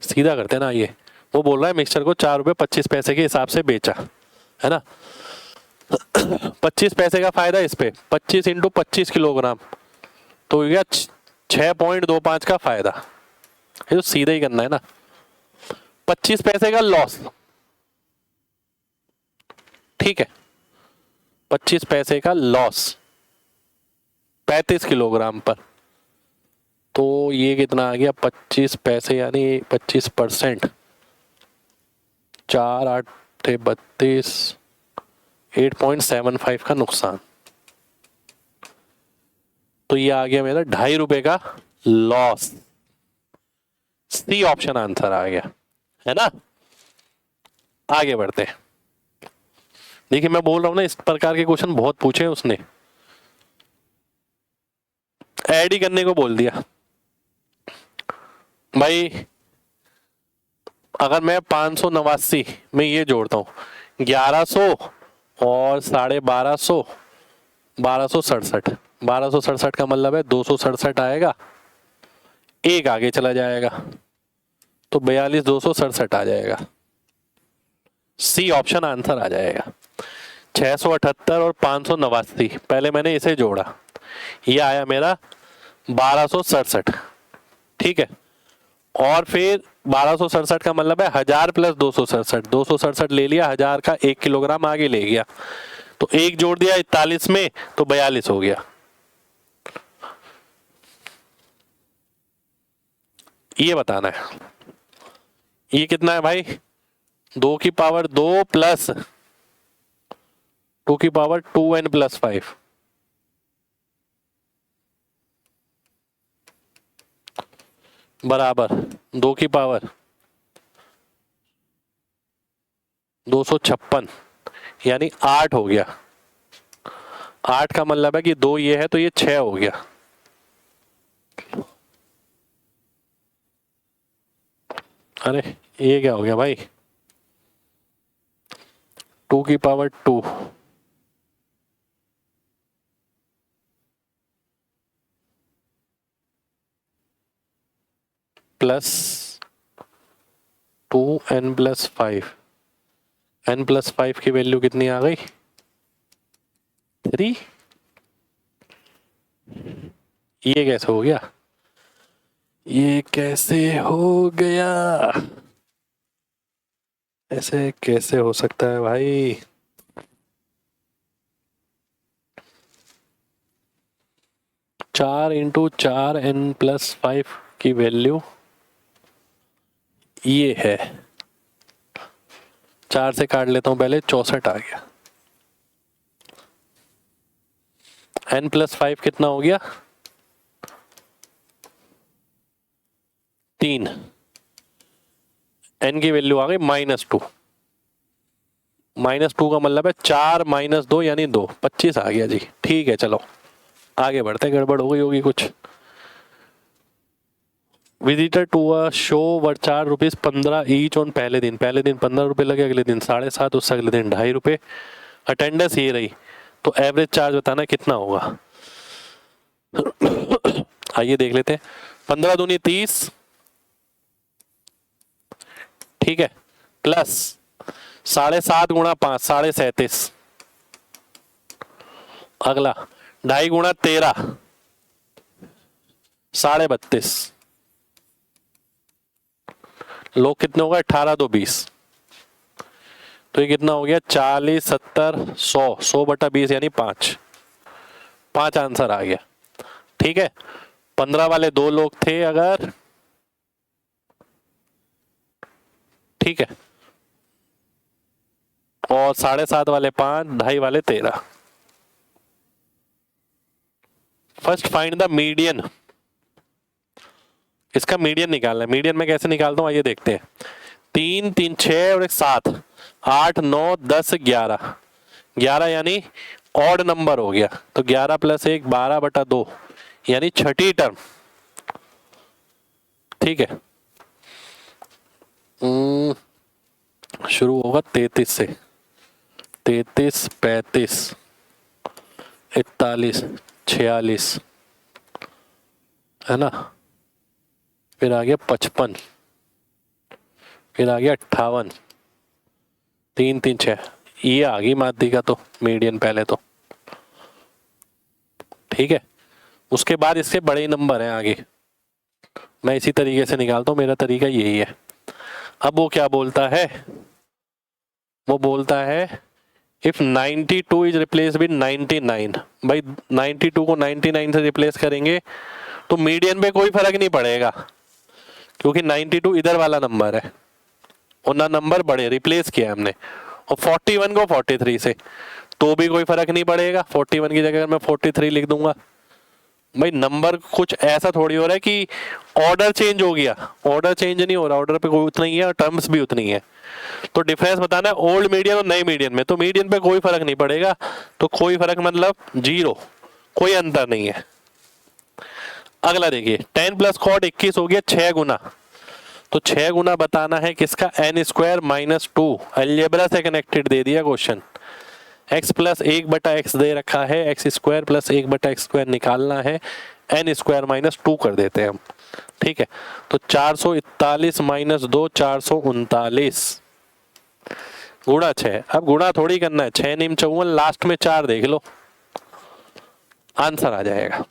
सीधा करते हैं ना। ये वो बोल रहा है मिक्सचर को 4 रुपए 25 पैसे के हिसाब से बेचा, है ना। 25 पैसे का फायदा इस पे, 25 इंटू 25 किलोग्राम, तो हो गया 6.25 का फायदा। ये तो सीधा ही करना है ना। 25 पैसे का लॉस, ठीक है, 25 पैसे का लॉस 35 किलोग्राम पर, तो ये कितना आ गया 25 पैसे यानी 25%, 4 8 32, 8.75 का नुकसान। तो ये आ गया मेरा 2.5 रुपए का लॉस। सी ऑप्शन आंसर आ गया, है ना। आगे बढ़ते हैं। देखिए मैं बोल रहा हूं ना, इस प्रकार के क्वेश्चन बहुत पूछे उसने। ऐड ही करने को बोल दिया भाई। अगर मैं 589 में ये जोड़ता हूँ 1100 और 1250, 1267, 1267 का मतलब है 267 आएगा, एक आगे चला जाएगा, तो 42 267 आ जाएगा। सी ऑप्शन आंसर आ जाएगा। 678 और 589, पहले मैंने इसे जोड़ा, ये आया मेरा 1267, ठीक है, और फिर 1267 का मतलब है 1000 प्लस 267, 267 ले लिया, 1000 का 1 किलोग्राम आगे ले गया, तो एक जोड़ दिया 41 में, तो 42 हो गया। ये बताना है, ये कितना है भाई, 2 की पावर 2 प्लस 2 की पावर 2n+5, बराबर 2 की पावर 256, यानी 8 हो गया। 8 का मतलब है कि 2 ये है, तो ये 6 हो गया। अरे ये क्या हो गया भाई, 2 की पावर 2 प्लस 2n+5, n+5 की वैल्यू कितनी आ गई 3। ये कैसे हो गया, ये कैसे हो गया, ऐसे कैसे हो सकता है भाई। चार इंटू 4n+5 की वैल्यू ये है, 4 से काट लेता हूं पहले, 64 आ गया। n+5 कितना हो गया 3, n की वैल्यू आ गई -2, -2 का मतलब है 4 - 2 यानी 2, 25 आ गया जी। ठीक है चलो आगे बढ़ते, गड़बड़ हो गई होगी कुछ। Visitor to a show were ₹4 each on पहले दिन 15 रुपये लगे, अगले दिन 7.5, उससे अगले दिन ₹2.5। अटेंडेंस ये रही, तो एवरेज चार्ज बताना कितना होगा। आइए देख लेते हैं। 15 दूनी 30, ठीक है, प्लस 7.5 गुणा 5 37, अगला 2.5 गुणा 13 32, लोग कितने हो गए 18 2 20, तो ये कितना हो गया 40 70 100 100/20 यानी 5 आंसर आ गया। ठीक है, 15 वाले 2 लोग थे अगर, ठीक है, और 7.5 वाले 5, 2.5 वाले 13। फर्स्ट फाइंड द मीडियन, इसका मीडियन निकालना है। मीडियन में कैसे निकालता हूं आइए देखते हैं। 3 3 6 और 1 7, 8 9 10 11, 11 यानी ऑड नंबर हो गया, तो 11 + 1 12/2 यानी छठी टर्म। ठीक है, शुरू होगा 33 से, 33 35 41 46, है ना, फिर आ गया 55, फिर आ गया 58, 3 3 6, ये आ गई माध्यिका तो मीडियन पहले तो। ठीक है, उसके बाद इसके बड़े नंबर हैं आगे, मैं इसी तरीके से निकालता हूँ, मेरा तरीका यही है। अब वो क्या बोलता है, वो बोलता है इफ 92 इज रिप्लेस विद 99, भाई 92 को 99 से रिप्लेस करेंगे तो मीडियन पे कोई फर्क नहीं पड़ेगा, क्योंकि 92 इधर वाला नंबर है और ना नंबर बढ़े, रिप्लेस किया हमने। और 41 को 43 से, तो भी कोई फर्क नहीं पड़ेगा, 41 की जगह मैं 43 लिख दूंगा। भाई नंबर कुछ ऐसा थोड़ी हो रहा है कि ऑर्डर चेंज हो गया, ऑर्डर चेंज नहीं हो रहा, ऑर्डर पे कोई उतना ही है और टर्म्स भी उतनी है। तो डिफरेंस बताना है ओल्ड मीडियन और नए मीडियन में, तो मीडियन पे कोई फर्क नहीं पड़ेगा, तो कोई फर्क मतलब 0, कोई अंतर नहीं है। अगला देखिए 10 + कॉट 21 हो गया 6 गुना, तो 6 गुना बताना है किसका, n² - 2, अलजेब्रा से कनेक्टेड दे दिया क्वेश्चन। x + 1/x दे रखा है, x² + 1/x² निकालना है, n² - 2 कर देते हैं हम। ठीक है, तो 441 - 2 439 गुणा 6। अब गुणा थोड़ी करना है, 6 9 54, लास्ट में 4 देख लो, आंसर आ जाएगा।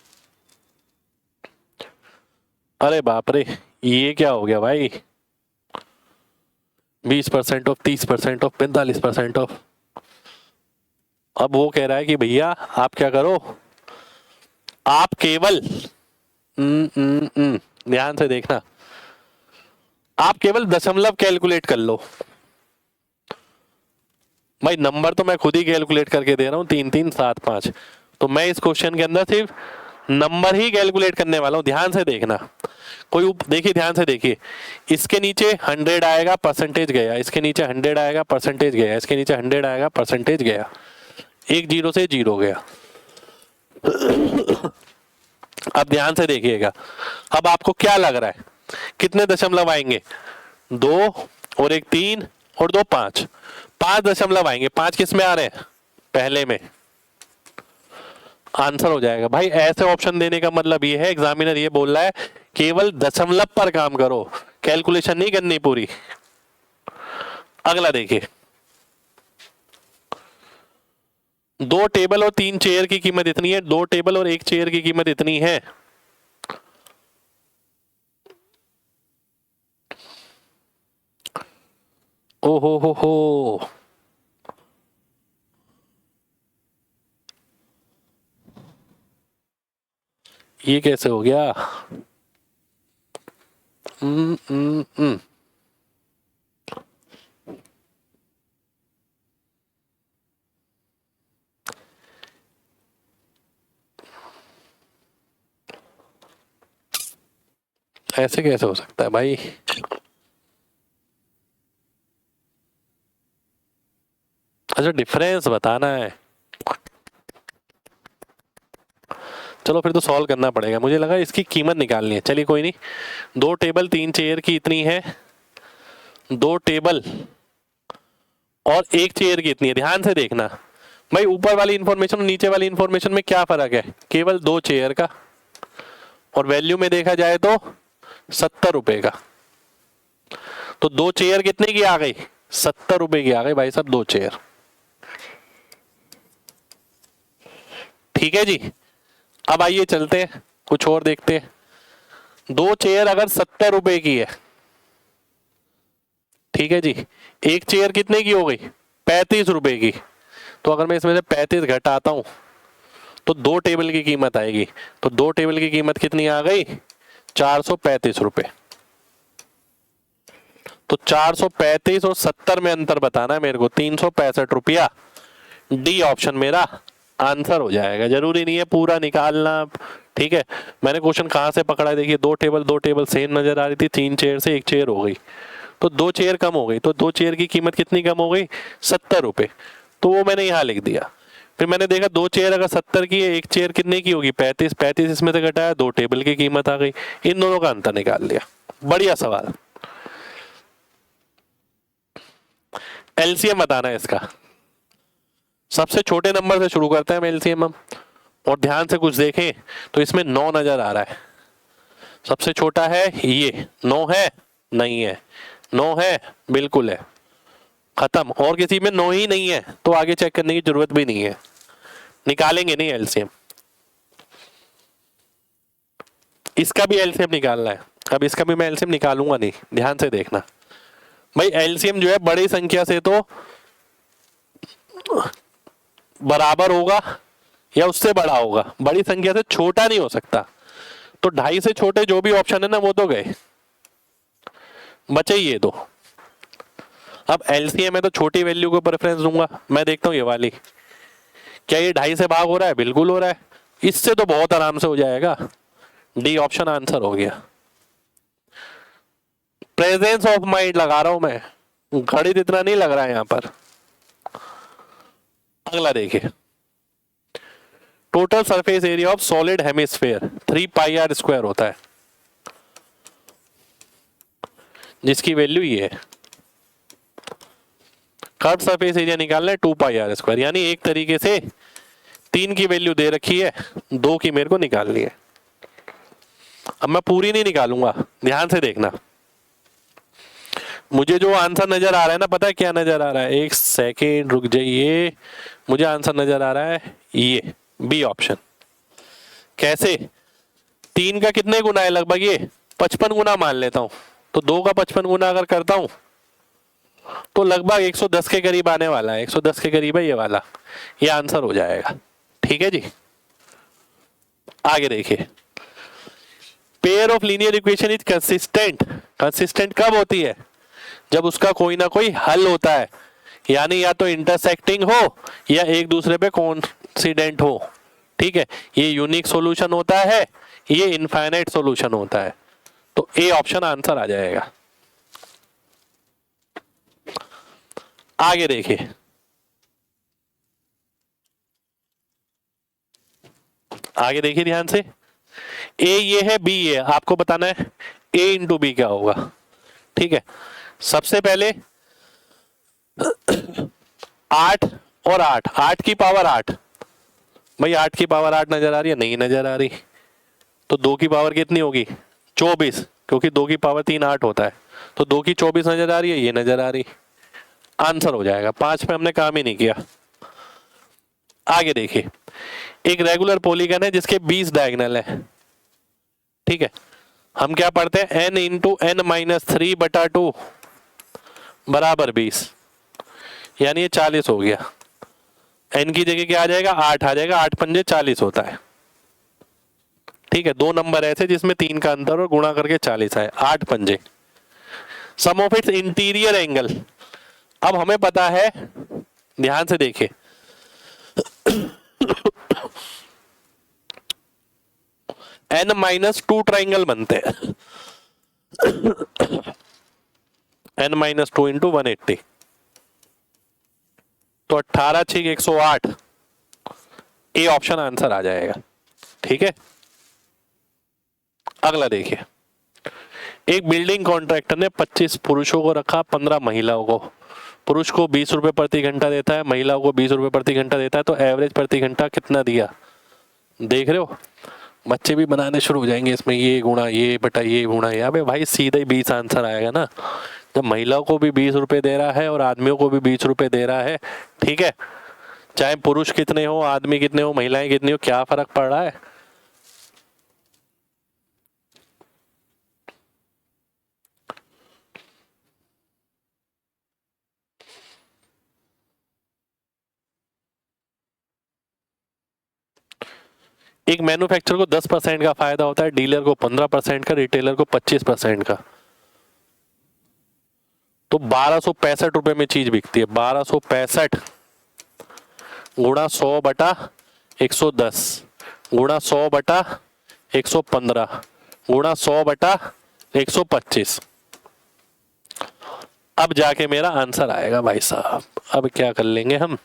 अरे बाप रे, ये क्या हो गया भाई, 20% ऑफ, 30% ऑफ, 45% ऑफ। अब वो कह रहा है कि भैया आप क्या करो, आप केवल ध्यान से देखना, आप केवल दशमलव कैलकुलेट कर लो। भाई नंबर तो मैं खुद ही कैलकुलेट करके दे रहा हूं, 3 3 7 5, तो मैं इस क्वेश्चन के अंदर सिर्फ नंबर ही कैलकुलेट करने वाला हूं। ध्यान से देखना, कोई देखिए, ध्यान से देखिए, इसके नीचे 100 आएगा, परसेंटेज गया, इसके नीचे 100 आएगा, परसेंटेज गया, इसके नीचे 100 आएगा, परसेंटेज गया, एक 0 से 0 गया। अब ध्यान से देखिएगा, अब आपको क्या लग रहा है कितने दशमलव आएंगे, 2 और 1 3 और 2 5, 5 दशमलव आएंगे। 5 किस में आ रहे हैं, पहले में, आंसर हो जाएगा। भाई ऐसे ऑप्शन देने का मतलब ये है, एग्जामिनर ये बोल रहा है केवल दशमलव पर काम करो, कैलकुलेशन नहीं करनी पूरी। अगला देखिए, 2 टेबल और 3 चेयर की कीमत इतनी है, 2 टेबल और 1 चेयर की कीमत इतनी है। ओहो हो, ये कैसे हो गया। ऐसे कैसे हो सकता है भाई, अच्छा डिफरेंस बताना है। चलो फिर तो सॉल्व करना पड़ेगा, मुझे लगा इसकी कीमत निकालनी है। चलिए कोई नहीं, 2 टेबल 3 चेयर की इतनी है, 2 टेबल और 1 चेयर की इतनी है। ध्यान से देखना भाई, ऊपर वाली इंफॉर्मेशन और नीचे वाली इंफॉर्मेशन में क्या फर्क है, केवल 2 चेयर का, और वैल्यू में देखा जाए तो 70 रुपए का। तो 2 चेयर कितने की आ गई, 70 रुपए की आ गई भाई साहब 2 चेयर। ठीक है जी, अब आइए चलते हैं कुछ और देखते हैं। 2 चेयर अगर 70 रुपए की है, ठीक है जी, 1 चेयर कितने की हो गई, 35 रुपए की। तो अगर मैं इसमें से 35 घटाता हूं तो 2 टेबल की कीमत आएगी। तो 2 टेबल की कीमत कितनी आ गई, 435 रुपए। तो 435 और 70 में अंतर बताना है मेरे को, 365 रुपया। डी ऑप्शन मेरा आंसर हो जाएगा। जरूरी नहीं है पूरा निकालना, ठीक है। मैंने क्वेश्चन कहां से पकड़ा है, देखिए 2 टेबल सेम नजर आ रही थी, 3 चेयर से 1 चेयर हो गई, तो 2 चेयर कम हो गई। तो 2 चेयर की कीमत कितनी कम हो गई, 70 रुपए। तो वो मैंने यहाँ लिख दिया। फिर मैंने देखा 2 चेयर अगर 70 की है, 1 चेयर कितने की होगी, 35। 35 इसमें से घटाया, 2 टेबल की कीमत आ गई। इन दोनों का अंतर निकाल लिया। बढ़िया सवाल। एलसीएम बताना है इसका। सबसे छोटे नंबर से शुरू करते हैं हम एलसीएम हम, और ध्यान से कुछ देखें तो इसमें 9 नजर आ रहा है। सबसे छोटा है ये, 9 है, नहीं है, 9 है, बिल्कुल है, खत्म। और किसी में 9 ही नहीं है तो आगे चेक करने की जरूरत भी नहीं है, निकालेंगे नहीं एलसीएम। इसका भी एलसीएम निकालना है। अब इसका भी मैं एलसीएम निकालूंगा नहीं, ध्यान से देखना भाई। एलसीएम जो है बड़ी संख्या से तो बराबर होगा या उससे बड़ा होगा, बड़ी संख्या से छोटा नहीं हो सकता। तो 2.5 से छोटे जो भी ऑप्शन है ना वो तो गए, बचे ये दो। अब एलसीएम है तो छोटी वैल्यू को प्रेफरेंस दूंगा। मैं देखता हूं ये वाली, क्या ये 2.5 से भाग हो रहा है, बिल्कुल हो रहा है, इससे तो बहुत आराम से हो जाएगा। डी ऑप्शन आंसर हो गया। प्रेजेंस ऑफ माइंड लगा रहा हूं मैं, गणित इतना नहीं लग रहा है यहां पर। अगला देखिए, total surface area of solid hemisphere 3 pi r square होता है, जिसकी वैल्यू ये है। कर्व सरफेस एरिया निकालना है 2 पाई आर स्क्वायर, यानी एक तरीके से 3 की वैल्यू दे रखी है, 2 की मेरे को निकालनी है। अब मैं पूरी नहीं निकालूंगा, ध्यान से देखना। मुझे जो आंसर नजर आ रहा है ना, पता है क्या नजर आ रहा है, एक सेकेंड रुक जाइए। मुझे आंसर नजर आ रहा है ये बी ऑप्शन। कैसे, 3 का कितने गुना है, लगभग ये 55 गुना मान लेता हूं। तो 2 का 55 गुना अगर करता हूं तो लगभग 110 के करीब आने वाला है, 110 के करीब है ये वाला, ये आंसर हो जाएगा। ठीक है जी, आगे देखिए। Pair of linear equation is consistent. Consistent कब होती है, जब उसका कोई ना कोई हल होता है, यानी या तो इंटरसेक्टिंग हो या एक दूसरे पे कोइंसिडेंट हो। ठीक है, ये यूनिक सॉल्यूशन होता है, ये इनफाइनाइट सॉल्यूशन होता है। तो ए ऑप्शन आंसर आ जाएगा। आगे देखिए, आगे देखिए ध्यान से। ए ये है, बी ये है, आपको बताना है ए इंटू बी क्या होगा। ठीक है, सबसे पहले 8 और 8, 8 की पावर 8, भाई 8 की पावर 8 नजर आ रही है, नहीं नजर आ रही। तो 2 की पावर कितनी होगी, 24, क्योंकि 2 की पावर 3 8 होता है। तो 2 की 24 नजर आ रही है, ये नजर आ रही, आंसर हो जाएगा। 5 पे हमने काम ही नहीं किया। आगे देखिए, एक रेगुलर पॉलीगन है जिसके 20 डायगोनल है। ठीक है, हम क्या पढ़ते हैं, n इंटू n माइनस 3/2 बराबर 20, यानी ये 40 हो गया। n की जगह क्या आ जाएगा, 8 आ जाएगा, 8 पंजे 40 होता है। ठीक है, 2 नंबर ऐसे जिसमें 3 का अंतर और गुणा करके 40 आए, 8 पंजे। सम ऑफ इट्स इंटीरियर एंगल, अब हमें पता है, ध्यान से देखिए, n माइनस 2 ट्राइंगल बनते हैं, n माइनस 2 इंटू 180, तो 18 6 108, ए ऑप्शन आंसर आ जाएगा। ठीक है, अगला देखिए, एक बिल्डिंग कॉन्ट्रैक्टर ने 25 पुरुषों को रखा, 15 महिलाओं को। पुरुष को 20 रुपए प्रति घंटा देता है, महिलाओं को 20 रुपए प्रति घंटा देता है, तो एवरेज प्रति घंटा कितना दिया? देख रहे हो, बच्चे भी बनाने शुरू हो जाएंगे इसमें, ये गुणा ये बटा ये गुणा ये। अबे भाई सीधा ही 20 आंसर आएगा ना, जब महिलाओं को भी 20 रुपए दे रहा है और आदमियों को भी 20 रुपए दे रहा है, ठीक है, चाहे पुरुष कितने हो, आदमी कितने हो, महिलाएं कितनी हो, क्या फर्क पड़ रहा है? एक मैन्युफैक्चरर को 10% का फायदा होता है, डीलर को 15% का, रिटेलर को 25% का। तो 1265 रुपए में चीज बिकती है। 1265 गुणा 100 बटा 110 गुणा 100 बटा 115 गुणा 100 बटा 125। अब जाके मेरा आंसर आएगा भाई साहब। अब क्या कर लेंगे हम,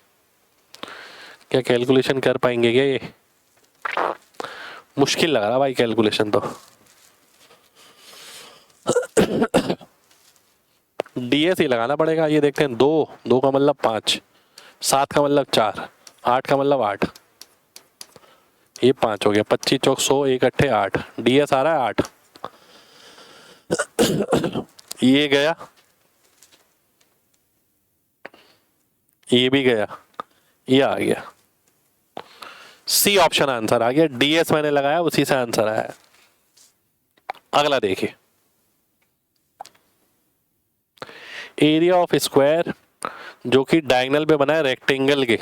क्या कैलकुलेशन कर पाएंगे क्या? ये मुश्किल लग रहा भाई कैलकुलेशन तो। डीएस ही लगाना पड़ेगा। ये देखते हैं, 2 का मतलब 5, 7 का मतलब 4, 8 का मतलब 8, ये 5 हो गया। 25 चौक 100, 1 अट्ठे 8, डीएस आ रहा है 8। ये गया, ये भी गया, ये आ गया। सी ऑप्शन आंसर आ गया। डीएस मैंने लगाया, उसी से आंसर आया। अगला देखिए, एरिया ऑफ स्क्वायर जो कि डायगोनल पे बना है रेक्टेंगल के,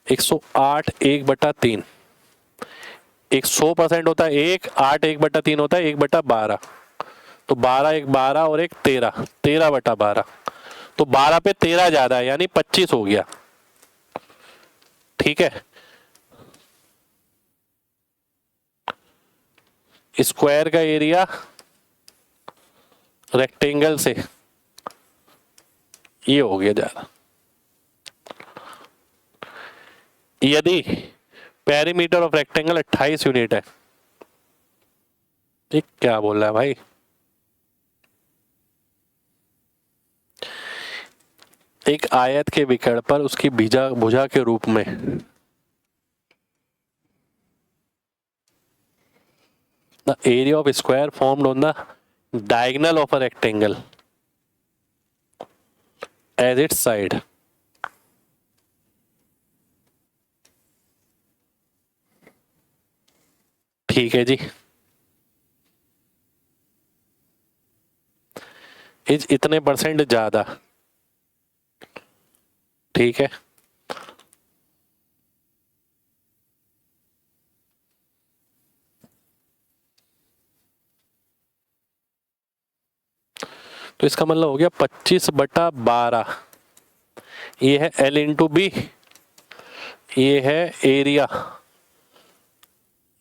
एक 108 1/3, एक 100% होता है 1, 8 1/3 होता है 1/12, तो 12 1 12 और एक 13, 13/12, तो 12 पे 13 ज्यादा है यानी 25 हो गया। ठीक है, स्क्वायर का एरिया रेक्टेंगल से ये हो गया ज्यादा। यदि पेरीमीटर ऑफ रेक्टेंगल 28 यूनिट है, ठीक, क्या बोल रहा है भाई? एक आयत के विकर्ण पर उसकी भुजा के रूप में the area of square formed on the diagonal of a rectangle as its side ठीक है जी, इज इतने % ज्यादा। ठीक है, तो इसका मतलब हो गया 25/12। ये है L इंटू बी, ये है एरिया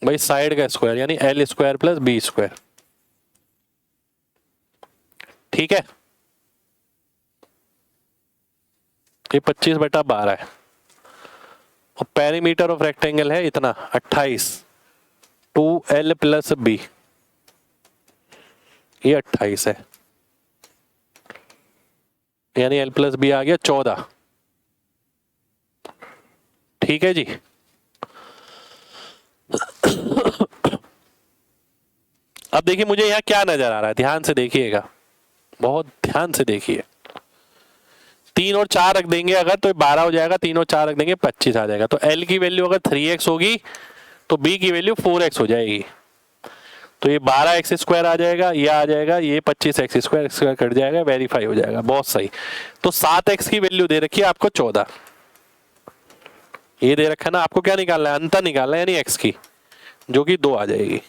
भाई साइड का स्क्वायर यानी L square plus b square. ठीक है, ये 25/12 है और पेरीमीटर ऑफ रेक्टेंगल है इतना 28, 2L प्लस बी, ये 28 है यानी L प्लस बी आ गया 14। ठीक है जी, अब देखिए मुझे यहां क्या नजर आ रहा है, ध्यान से देखिएगा, बहुत ध्यान से देखिए। 3 और 4 रख देंगे अगर तो 12 हो जाएगा, 3 और 4 रख देंगे 25 आ जाएगा। तो L की वैल्यू अगर 3x होगी तो B की वैल्यू 4x हो जाएगी, तो ये 12x स्क्वायर आ जाएगा, ये आ जाएगा, ये 25x स्क्वायर कट जाएगा, वेरीफाई हो जाएगा। बहुत सही। तो 7x की वैल्यू दे रखी है आपको 14, ये दे रखा है ना, आपको क्या निकालना है, अंतर निकालना है यानी x की, जो कि 2 आ जाएगी।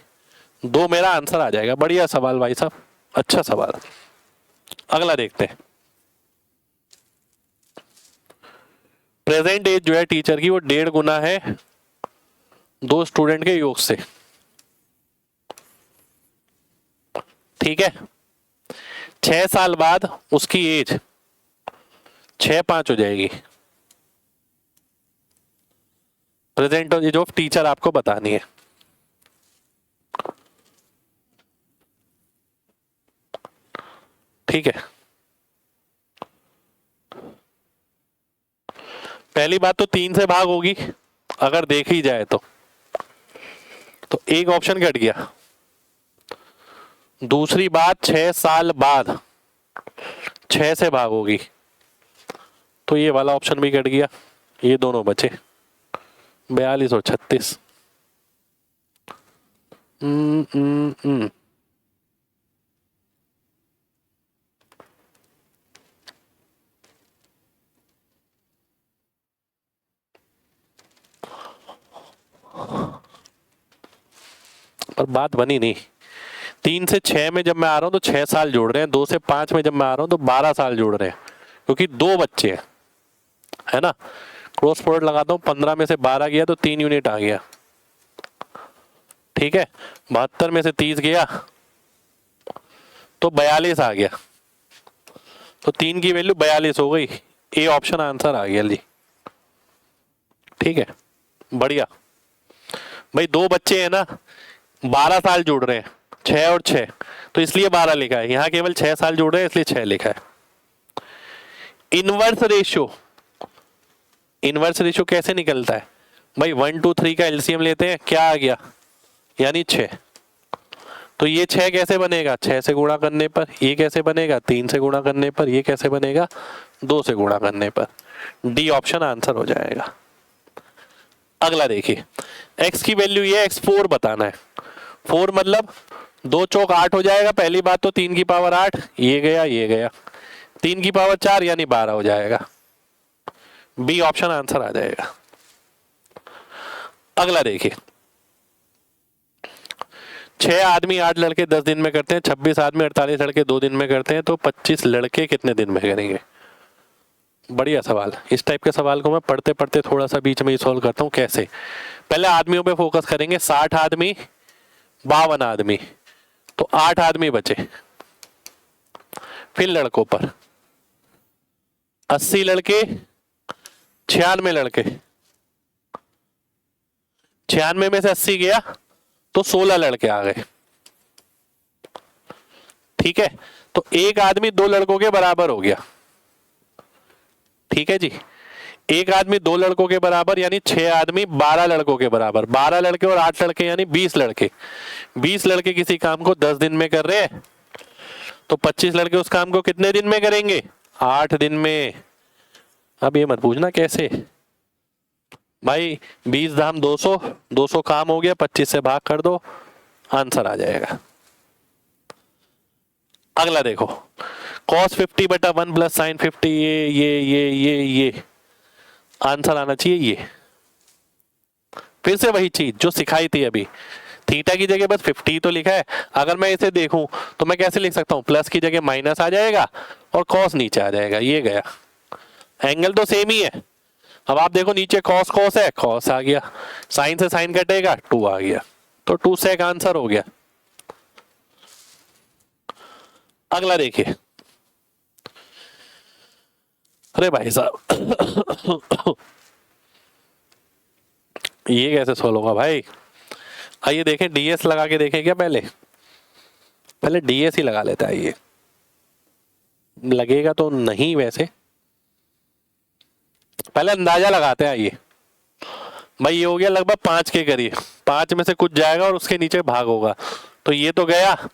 2 मेरा आंसर आ जाएगा। बढ़िया सवाल भाई साहब, अच्छा सवाल। अगला देखते हैं। प्रेजेंट एज जो है टीचर की वो 1.5 गुना है 2 स्टूडेंट के योग से। ठीक है, 6 साल बाद उसकी एज 6-5 हो जाएगी। प्रेजेंट एज ऑफ टीचर आपको बतानी है। ठीक है, पहली बात तो 3 से भाग होगी अगर देखी जाए तो एक ऑप्शन कट गया। दूसरी बात 6 साल बाद 6 से भाग होगी तो ये वाला ऑप्शन भी कट गया, ये दोनों बचे 42 और 36। पर बात बनी नहीं। 3 से 6 में जब मैं आ रहा हूं तो 6 साल जोड़ रहे हैं, 2 से 5 में जब मैं आ रहा हूं तो 12 साल जोड़ रहे हैं, क्योंकि 2 बच्चे हैं, है ना। क्रॉस प्रोडक्ट लगाता हूं, 15 में से 12 गया तो 3 यूनिट आ गया। ठीक है, 72 में से 30 गया तो 42 आ गया, तो 3 की वैल्यू 42 हो गई। ए ऑप्शन आंसर आ गया जी। ठीक है, बढ़िया भाई। 2 बच्चे हैं ना, 12 साल जोड़ रहे हैं, 6 और 6, तो इसलिए 12 लिखा है। यहां केवल 6 साल जोड़ रहे हैं इसलिए 6 लिखा है। इनवर्स रेशियो, इनवर्स रेशियो कैसे निकलता है भाई? 1 2 3 का एलसीएम लेते हैं, क्या आ गया, यानी 6। तो ये 6 कैसे बनेगा? 6 से गुणा करने पर। ये कैसे बनेगा? 3 से गुणा करने पर। ये कैसे बनेगा? 2 से गुणा करने पर। डी ऑप्शन आंसर हो जाएगा। अगला देखिए, x की वैल्यू ये x4 बताना है। 4 मतलब 2 चौक 8 हो जाएगा। पहली बात तो 3 की पावर 8, ये गया ये गया, 3 की पावर 4 यानी 12 हो जाएगा। बी ऑप्शन आंसर आ जाएगा। अगला देखिए, 6 आदमी 8 लड़के 10 दिन में करते हैं, 26 आदमी 48 लड़के 2 दिन में करते हैं, तो 25 लड़के कितने दिन में करेंगे? बढ़िया सवाल। इस टाइप के सवाल को मैं पढ़ते पढ़ते थोड़ा सा बीच में ही सॉल्व करता हूँ। कैसे? पहले आदमियों पे फोकस करेंगे। 60 आदमी 52 आदमी, तो 8 आदमी बचे। फिर लड़कों पर 80 लड़के 96 लड़के, 96 में से 80 गया तो 16 लड़के आ गए। ठीक है, तो एक आदमी 2 लड़कों के बराबर हो गया। ठीक है जी, एक आदमी 2 लड़कों के बराबर यानी 6 आदमी 12 लड़कों के बराबर। 12 लड़के और 8 लड़के यानी 20 लड़के। 20 लड़के किसी काम को 10 दिन में कर रहे हैं, तो 25 लड़के उस काम को कितने दिन में करेंगे? 8 दिन में। अब ये मत पूछना कैसे भाई। 20 धाम 200, 200 काम हो गया, 25 से भाग कर दो, आंसर आ जाएगा। अगला देखो, cos 50 बटा 1 प्लस sin 50, ये आंसर आना चाहिए ये। फिर से वही चीज जो सिखाई थी अभी, थीटा की जगह बस 50 तो लिखा है। अगर मैं इसे देखूं तो मैं कैसे लिख सकता हूं? प्लस की जगह माइनस आ जाएगा और cos नीचे आ जाएगा, ये गया। एंगल तो सेम ही है। अब आप देखो नीचे cos cos है, cos आ गया, साइन से साइन कटेगा 2 आ गया, तो 2 sec आंसर हो गया। अगला देखिए, अरे भाई साहब ये कैसे सोल्व होगा भाई? आइए देखें, डीएस लगा के देखें क्या? पहले डीएस ही लगा लेता है। ये लगेगा तो नहीं, वैसे पहले अंदाजा लगाते हैं। आइए भाई, ये हो गया लगभग 5 के करीब। 5 में से कुछ जाएगा और उसके नीचे भाग होगा, तो ये तो गया,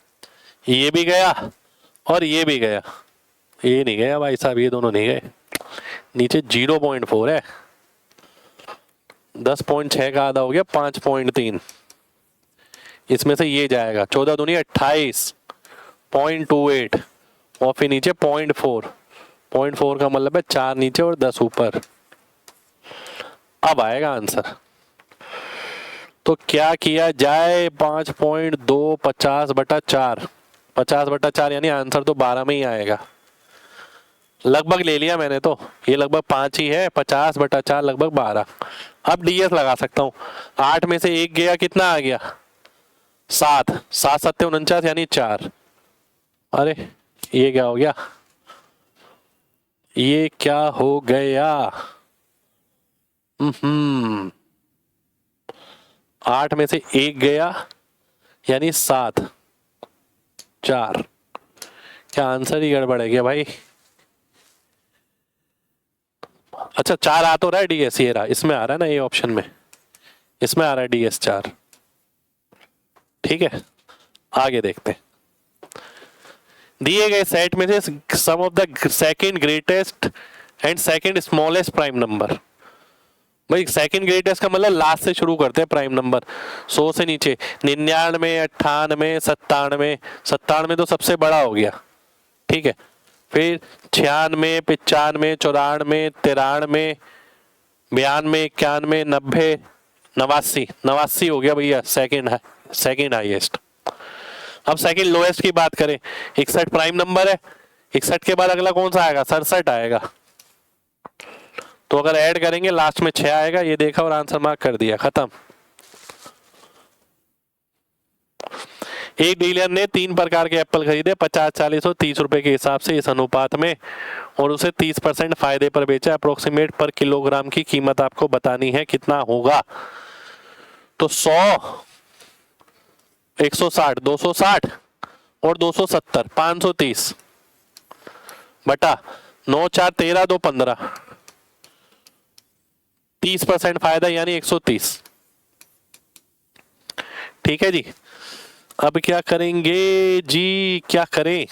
ये भी गया और ये भी गया। ये नहीं गया भाई साहब, ये दोनों नहीं गए। नीचे 0.4 है, 10.6 का आधा हो गया 5.3। इसमें से ये जाएगा, 14 दूनी 28.28 और फिर नीचे 0.4 का मतलब है 4 नीचे और 10 ऊपर। अब आएगा आंसर। तो क्या किया जाए? 5.2 50/4, 50/4 यानी आंसर तो 12 में ही आएगा। लगभग ले लिया मैंने, तो ये लगभग 5 ही है, 50/4 लगभग 12। अब डीएस लगा सकता हूँ। 8 में से 1 गया, कितना आ गया? 7, 7 7 49 यानी 4। अरे ये क्या हो गया, ये क्या हो गया, 8 में से 1 गया यानी 7, 4। क्या आंसर ही गड़बड़ है क्या भाई? अच्छा 4 आ तो रहा है डीएस, ये रहा, इसमें आ रहा है ना, ये ऑप्शन में, इसमें आ रहा है डीएस 4। ठीक है, आगे देखते हैं। दिए गए सेट में से sum of the second greatest and second smallest prime number. भाई सेकंड ग्रेटेस्ट का मतलब लास्ट से शुरू करते हैं प्राइम नंबर, 100 से नीचे, 99, 98, 97, 97 तो सबसे बड़ा हो गया, ठीक है। फिर 96, 95, 94, 93, 92, 91, 90, 89, 89 हो गया भैया सेकंड है, सेकंड हाईएस्ट। अब सेकंड लोएस्ट की बात करें, 61 प्राइम नंबर है, 61 के बाद अगला कौन सा आएगा, 67 आएगा। तो अगर ऐड करेंगे लास्ट में 6 आएगा, ये देखा और आंसर मार्क कर दिया, खत्म। एक डीलर ने 3 प्रकार के एप्पल खरीदे 50, 40 और 30 रुपए के हिसाब से इस अनुपात में, और उसे 30% फायदे पर बेचा। अप्रोक्सीमेट पर किलोग्राम की कीमत आपको बतानी है, कितना होगा? तो 100, 160, 260 और 270, 530 बटा 9, 4, 13, 2, 15, 30% फायदा यानी 130। ठीक है जी, अब क्या करेंगे जी, क्या करें,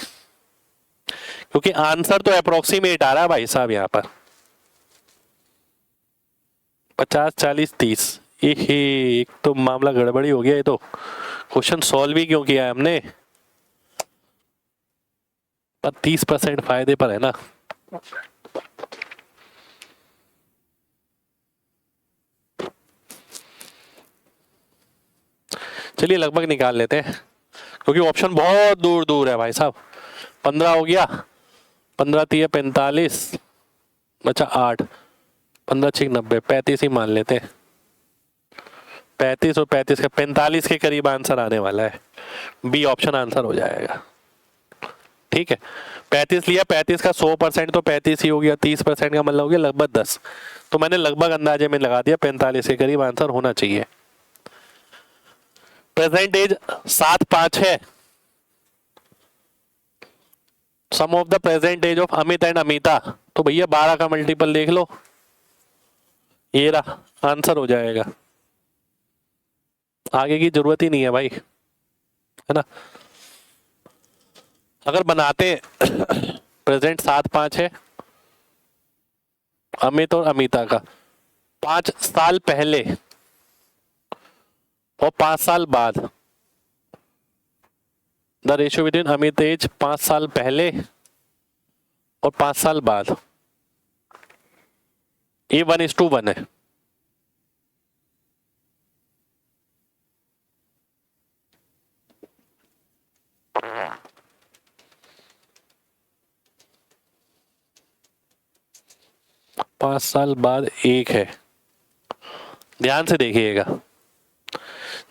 क्योंकि आंसर तो अप्रोक्सीमेट आ रहा है भाई साहब यहाँ पर, 50, 40, 30। एक तो मामला गड़बड़ी हो गया, ये तो क्वेश्चन सॉल्व ही क्यों किया है हमने, पर 30% फायदे पर है ना। चलिए लगभग निकाल लेते हैं, क्योंकि ऑप्शन बहुत दूर दूर है भाई साहब। 15 हो गया, 15 3 45, बचा 8, 15 6 90, 35 ही मान लेते हैं। 35 और 35 का 45 के करीब आंसर आने वाला है, बी ऑप्शन आंसर हो जाएगा। ठीक है, 35 लिया, 35 का 100% तो 35 ही हो गया, 30% का मतलब हो गया लगभग 10, तो मैंने लगभग अंदाजे में लगा दिया 45 के करीब आंसर होना चाहिए। प्रेजेंट एज 7-5 है। Sum of the present age of Amit and Amita, तो भैया 12 का मल्टीपल देख लो, ये रहा आंसर हो जाएगा, आगे की जरूरत ही नहीं है भाई, है ना। अगर बनाते प्रेजेंट 7-5 है अमित और अमिता का, 5 साल पहले और 5 साल बाद, the ratio between Amit age 5 साल पहले और 5 साल बाद, ये 1:1 है। पांच साल बाद 1 है, ध्यान से देखिएगा।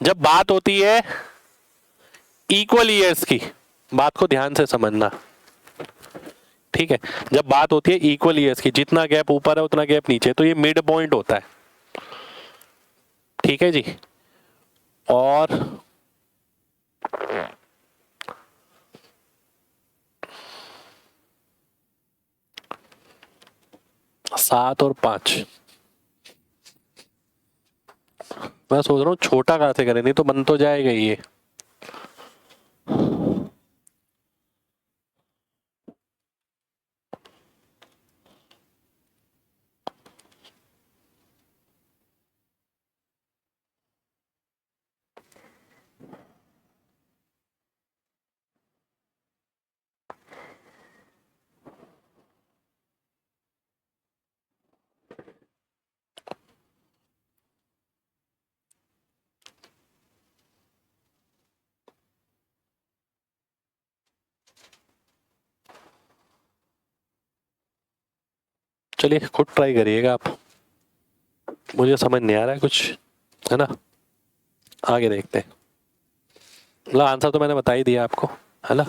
जब बात होती है इक्वल ईयर्स की, बात को ध्यान से समझना, ठीक है। जब बात होती है इक्वल ईयर्स की, जितना गैप ऊपर है उतना गैप नीचे, तो ये मिड पॉइंट होता है, ठीक है जी। और सात और 5, मैं सोच रहा हूँ छोटा कहाँ से करें, नहीं तो बन तो जाएगा ये। चलिए खुद ट्राई करिएगा आप, मुझे समझ नहीं आ रहा है कुछ, है ना। आगे देखते हैं, मतलब आंसर तो मैंने बता ही दिया आपको, है ना।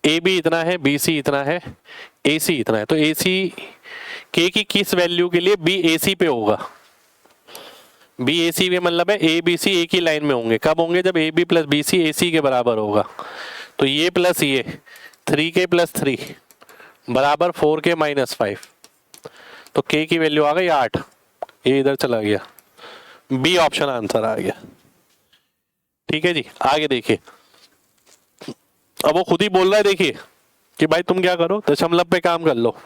ए बी इतना है, बी सी इतना है, ए सी इतना है, तो ए सी के की किस वैल्यू के लिए बी ए सी पे होगा? बी ए सी में मतलब है ए बी सी एक ही लाइन में होंगे। कब होंगे? जब a b plus b c a c के बराबर होगा। तो ये प्लस ये 3k प्लस 3 बराबर 4k माइनस 5, तो k की वैल्यू आ गई 8, ये इधर चला गया, बी ऑप्शन आंसर आ गया। ठीक है जी, आगे देखिए। अब वो खुद ही बोल रहा है, देखिए कि भाई तुम क्या करो, दशमलव पे काम कर लो।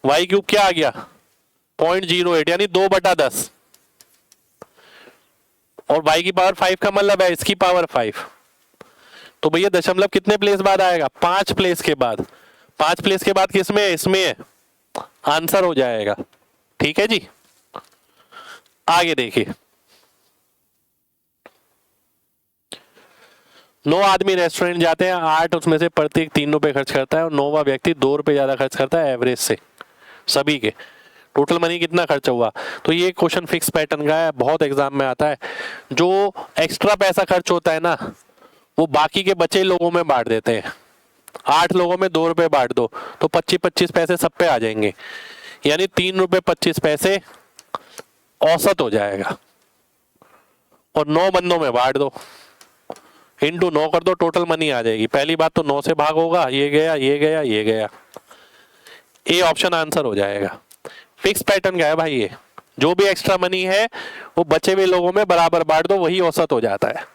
वाई क्यूब क्या आ गया? 0.08 यानी 2/10, और y की पावर 5 का मतलब है इसकी पावर 5। तो भैया दशमलव कितने प्लेस बाद आएगा? 5 प्लेस के बाद। 5 प्लेस के बाद किसमें है? इसमें है, आंसर हो जाएगा। ठीक है जी, आगे देखिए। 9 आदमी रेस्टोरेंट जाते हैं, 8 उसमें से प्रत्येक 3 रुपए खर्च करता है और 9वां व्यक्ति 2 रुपए ज्यादा खर्च करता है एवरेज से सभी के। टोटल मनी कितना खर्च हुआ? तो ये क्वेश्चन फिक्स पैटर्न का है, बहुत एग्जाम में आता है। जो एक्स्ट्रा पैसा खर्च होता है ना, वो बाकी के बचे लोगों में बांट देते हैं। 8 लोगों में 2 रुपए बांट दो तो 25-25 पैसे सब पे आ जाएंगे, यानी 3 रुपए 25 पैसे औसत हो जाएगा। और 9 बंदों में बांट दो, इंटू 9 कर दो, टोटल मनी आ जाएगी। पहली बात तो 9 से भाग होगा, ये गया ये गया ये गया, ए ऑप्शन आंसर हो जाएगा। फिक्स पैटर्न क्या है भाई? ये जो भी एक्स्ट्रा मनी है वो बचे हुए लोगों में बराबर बांट दो, वही औसत हो जाता है।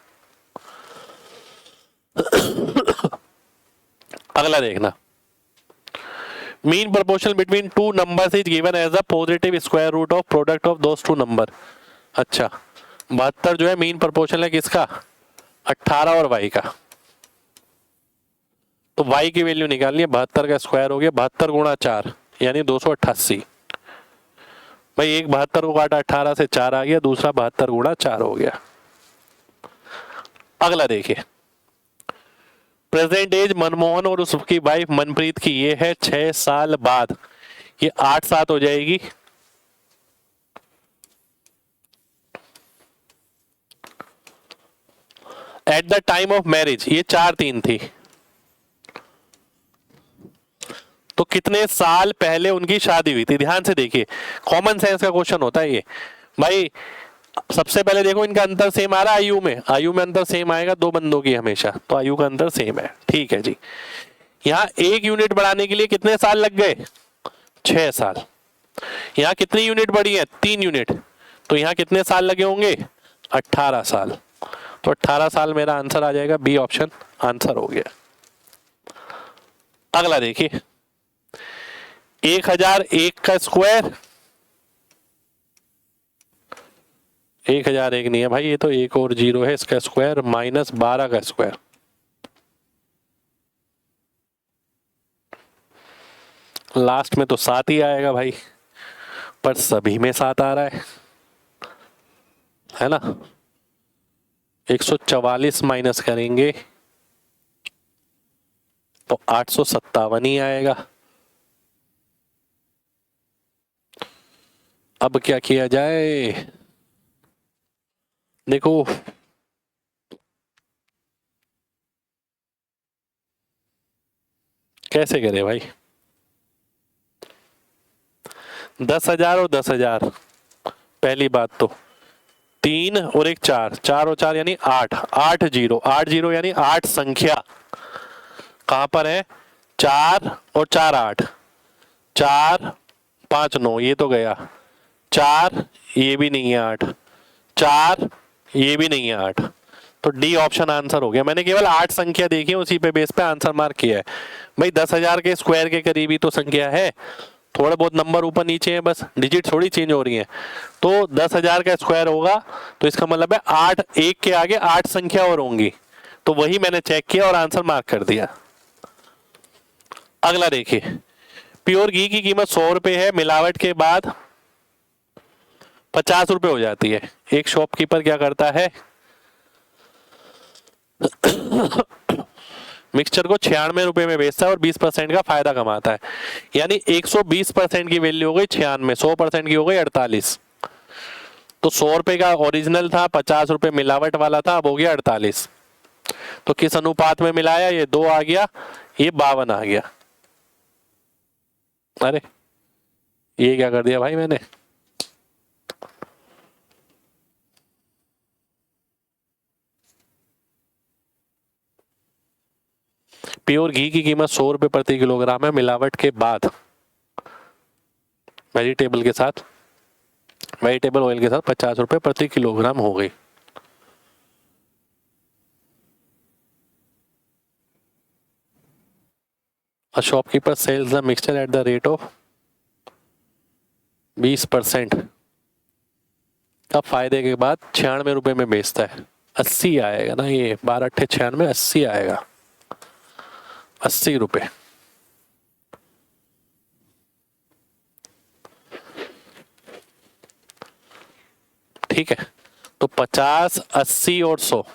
अगला देखना, mean proportion between two numbers is given as a positive square root of product of those two number. अच्छा, 72 जो है मीन प्रोपोर्शन है किसका? 18 और y का। तो y की वैल्यू निकालनी है, 72 का स्क्वायर हो गया 72 गुणा 4 यानी 288। भाई एक 72 को काटा 18 से 4 आ गया, दूसरा 72 गुणा 4 हो गया। अगला देखिए, प्रेजेंट एज मनमोहन और उसकी वाइफ मनप्रीत की ये है 6 साल बाद, ये 8-7 हो जाएगी। At the time of marriage ये 4-3 थी, तो कितने साल पहले उनकी शादी हुई थी? ध्यान से देखिए, कॉमन सेंस का क्वेश्चन होता है ये। भाई सबसे पहले देखो इनका अंतर सेम आ रहा है, आयु में अंतर सेम आएगा दो बंदों की हमेशा, तो आयु का अंतर सेम है। ठीक है जी, यहाँ 1 यूनिट बढ़ाने के लिए कितने साल लग गए? 6 साल। यहाँ कितनी यूनिट बढ़ी है? 3 यूनिट, तो यहाँ कितने साल लगे होंगे? 18 साल। तो 18 साल मेरा आंसर आ जाएगा, बी ऑप्शन आंसर हो गया। अगला देखिए, 1001 का स्क्वायर, 1001 नहीं है भाई, ये तो एक और जीरो है, इसका स्क्वायर माइनस 12 का स्क्वायर। लास्ट में तो 7 ही आएगा भाई, पर सभी में 7 आ रहा है ना। 144 माइनस करेंगे तो 857 ही आएगा। अब क्या किया जाए? देखो कैसे करे भाई, 10,000 और 10,000। पहली बात तो 3 और एक 4, 4 और 4 यानी 8, 8 जीरो, 8 जीरो यानी 8 संख्या कहां पर है? 4 और 4 8, 4 5 9, ये तो गया 4, ये भी नहीं है 8, 4 ये भी नहीं है 8, तो डी ऑप्शन आंसर हो गया। मैंने केवल 8 संख्या देखी है, उसी पे बेस पे आंसर मार्क किया है। भाई 10,000 के स्क्वायर के करीब ही तो संख्या है, थोड़ा बहुत नंबर ऊपर नीचे है, बस डिजिट थोड़ी चेंज हो रही है। तो 10,000 का स्क्वायर होगा तो इसका मतलब है 8, 1 के आगे 8 संख्या और होंगी, तो वही मैंने चेक किया और आंसर मार्क कर दिया। अगला देखिए, प्योर घी की कीमत 100 रुपए है, मिलावट के बाद 50 रुपए हो जाती है। एक शॉपकीपर क्या करता है, मिक्सचर को 96 रुपए में बेचता है और 20% का फायदा कमाता है, यानी 120% की वैल्यू हो गई 96, 100% की हो गई 48। तो 100 रुपए का ओरिजिनल था, 50 रुपए मिलावट वाला था, अब हो गया 48। तो किस अनुपात में मिलाया, ये 2 आ गया, ये 52 आ गया। अरे ये क्या कर दिया भाई मैंने, प्योर घी की कीमत 100 रुपए प्रति किलोग्राम है, मिलावट के बाद वेजिटेबल के साथ, वेजिटेबल ऑयल के साथ 50 रुपए प्रति किलोग्राम हो गई। A shopkeeper sells the mixture at the rate of 20% का फायदे के बाद 96 रुपए में बेचता है। 80 आएगा ना, ये 12 अट्ठे 96, 80 आएगा, 80 रुपए। ठीक है, तो 50, 80 और 100,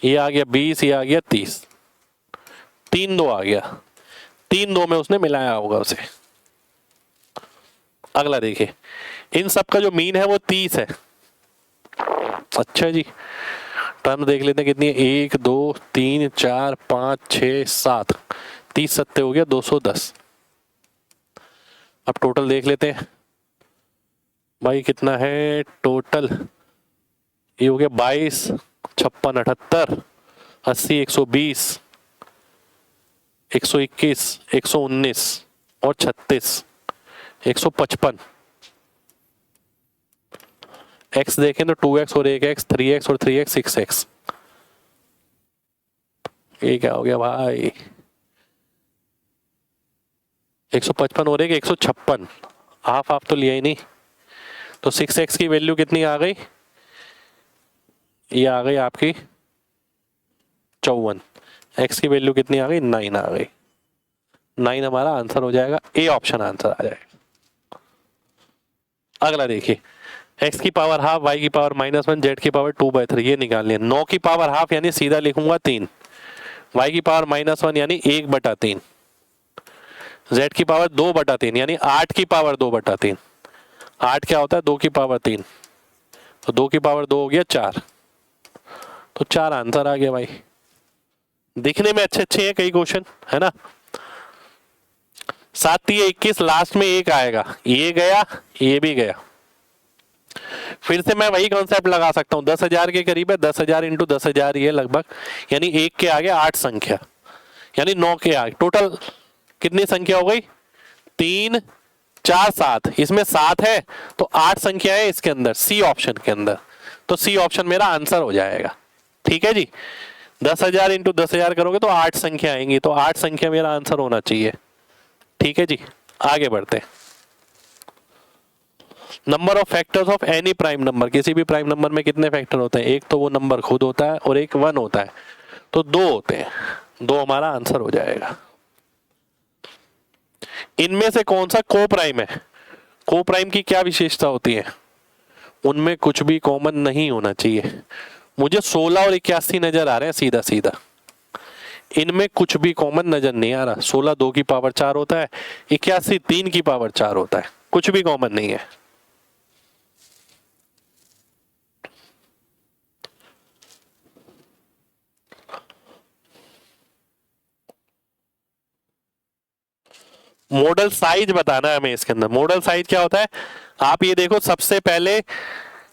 ये आ गया 20, ये आ गया 30, 3-2 आ गया, 3-2 में उसने मिलाया होगा उसे। अगला देखिए, इन सब का जो मीन है वो 30 है। अच्छा जी, टर्म देख लेते हैं कितनी है, 1 2 3 4 5 6 7, 30 सत्ते हो गया 210। अब टोटल देख लेते हैं भाई कितना है टोटल, ये हो गया 22, 56, 78, 80, 120, 121, 119 और 36, 155। x देखें तो 2x और 1x, 3x और 3x, 6x। ये क्या हो गया भाई, 155 और 156, हाफ हाफ तो लिया ही नहीं। तो 6x की वैल्यू कितनी आ गई, ये आ गई आपकी 54। x की वैल्यू कितनी आ गई, 9 आ गई। 9 हमारा आंसर हो जाएगा, ए ऑप्शन आंसर आ जाएगा। अगला देखिए, x की पावर हाफ, y की पावर -1, z की पावर 2/3, ये निकालनी है। 9 की पावर हाफ यानी सीधा लिखूंगा 3, y की पावर -1 यानी 1/3, z की पावर 2/3 यानी 8 की पावर 2/3। 8 क्या होता है, 2 की पावर 3, तो 2 की पावर 2 हो गया 4, तो 4 आंसर आ गया भाई। दिखने में अच्छे अच्छे हैं कई क्वेश्चन, है ना। 7 या 21, लास्ट में 1 आएगा, ये गया ये भी गया। फिर से मैं वही कॉन्सेप्ट लगा सकता हूं, 10,000 के करीब है, 10,000 इंटू 10,000 ये लगभग, यानी 1 के आगे 8 संख्या, यानी 9 के आगे टोटल कितनी संख्या हो गई, 3 4 7, इसमें 7 है तो 8 संख्या है इसके अंदर, सी ऑप्शन के अंदर, तो सी ऑप्शन मेरा आंसर हो जाएगा। ठीक है जी, 10,000 इंटू 10,000 करोगे तो 8 संख्या आएंगी, तो 8 संख्या मेरा आंसर होना चाहिए। ठीक है जी, आगे बढ़ते हैं। Number of factors of any prime number, किसी भी प्राइम नंबर में कितने फैक्टर होते हैं, एक तो वो नंबर खुद होता है और एक 1 होता है, तो 2 होते हैं, 2 हमारा आंसर हो जाएगा। इनमें से कौन सा को प्राइम है, को प्राइम की क्या विशेषता होती है, उनमें कुछ भी कॉमन नहीं होना चाहिए। मुझे 16 और 81 नजर आ रहे हैं सीधा सीधा, इनमें कुछ भी कॉमन नजर नहीं आ रहा। 16 2 की पावर 4 होता है, 81 3 की पावर 4 होता है, कुछ भी कॉमन नहीं है। मॉडल साइज बताना है हमें इसके अंदर। मॉडल साइज क्या होता है, आप ये देखो सबसे पहले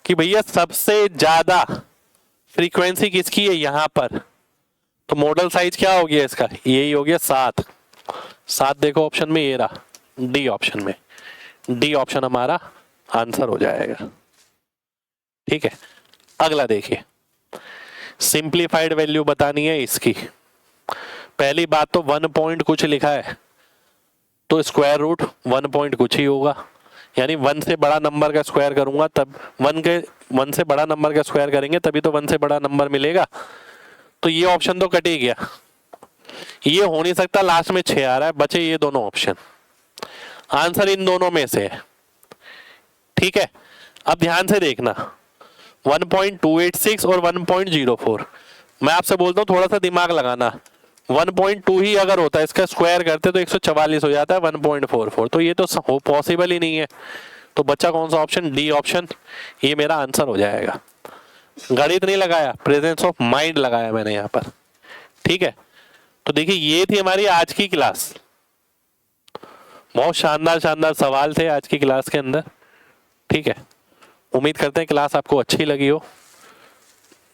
कि भैया सबसे ज्यादा फ्रीक्वेंसी किसकी है यहां पर, तो मॉडल साइज क्या हो गया इसका, यही हो गया 7। 7 देखो ऑप्शन में, ये रहा डी ऑप्शन में, डी ऑप्शन हमारा आंसर हो जाएगा। ठीक है, अगला देखिए, सिंप्लीफाइड वैल्यू बतानी है इसकी। पहली बात तो 1 पॉइंट कुछ लिखा है तो स्क्वायर रूट 1 पॉइंट कुछ ही होगा, यानी 1 से बड़ा नंबर का स्क्वायर करूंगा तब 1 से बड़ा नंबर का स्क्वायर करेंगे तभी तो 1 से बड़ा नंबर मिलेगा, तो ये ऑप्शन तो कट ही गया, ये हो नहीं सकता, लास्ट में 6 आ रहा है, बचे ये दोनों ऑप्शन, आंसर इन दोनों में से है। ठीक है, अब ध्यान से देखना, 1.286 और 1.04, मैं आपसे बोलता हूं थोड़ा सा दिमाग लगाना, 1.2 ही अगर होता है इसका स्क्वायर करते तो 144 हो जाता है 1.44, तो ये तो पॉसिबल ही नहीं है, तो बच्चा कौन सा ऑप्शन, डी ऑप्शन, ये मेरा आंसर हो जाएगा। गणित नहीं लगाया, प्रेजेंस ऑफ माइंड लगाया मैंने यहाँ पर। ठीक है, तो देखिए ये थी हमारी आज की क्लास। बहुत शानदार शानदार सवाल थे आज की क्लास के अंदर। ठीक है, उम्मीद करते हैं क्लास आपको अच्छी लगी हो।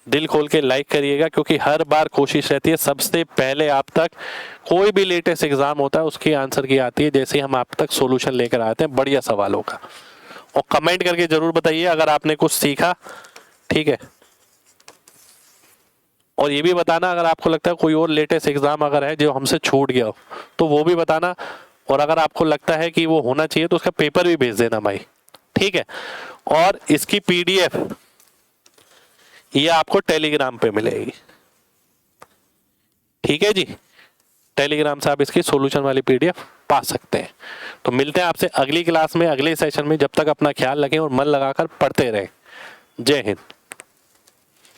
दिल खोल के लाइक करिएगा, क्योंकि हर बार कोशिश रहती है सबसे पहले आप तक कोई भी लेटेस्ट एग्जाम होता है उसकी आंसर की आती है, जैसे हम आप तक सॉल्यूशन लेकर आते हैं बढ़िया सवालों का। और कमेंट करके जरूर बताइए अगर आपने कुछ सीखा। ठीक है, और ये भी बताना अगर आपको लगता है कोई और लेटेस्ट एग्जाम अगर है जो हमसे छूट गया हो तो वो भी बताना। और अगर आपको लगता है कि वो होना चाहिए तो उसका पेपर भी भेज देना भाई। ठीक है, और इसकी पीडीएफ ये आपको टेलीग्राम पे मिलेगी। ठीक है जी, टेलीग्राम से आप इसकी सॉल्यूशन वाली पीडीएफ पा सकते हैं। तो मिलते हैं आपसे अगली क्लास में, अगले सेशन में। जब तक अपना ख्याल रखें और मन लगाकर पढ़ते रहें। जय हिंद।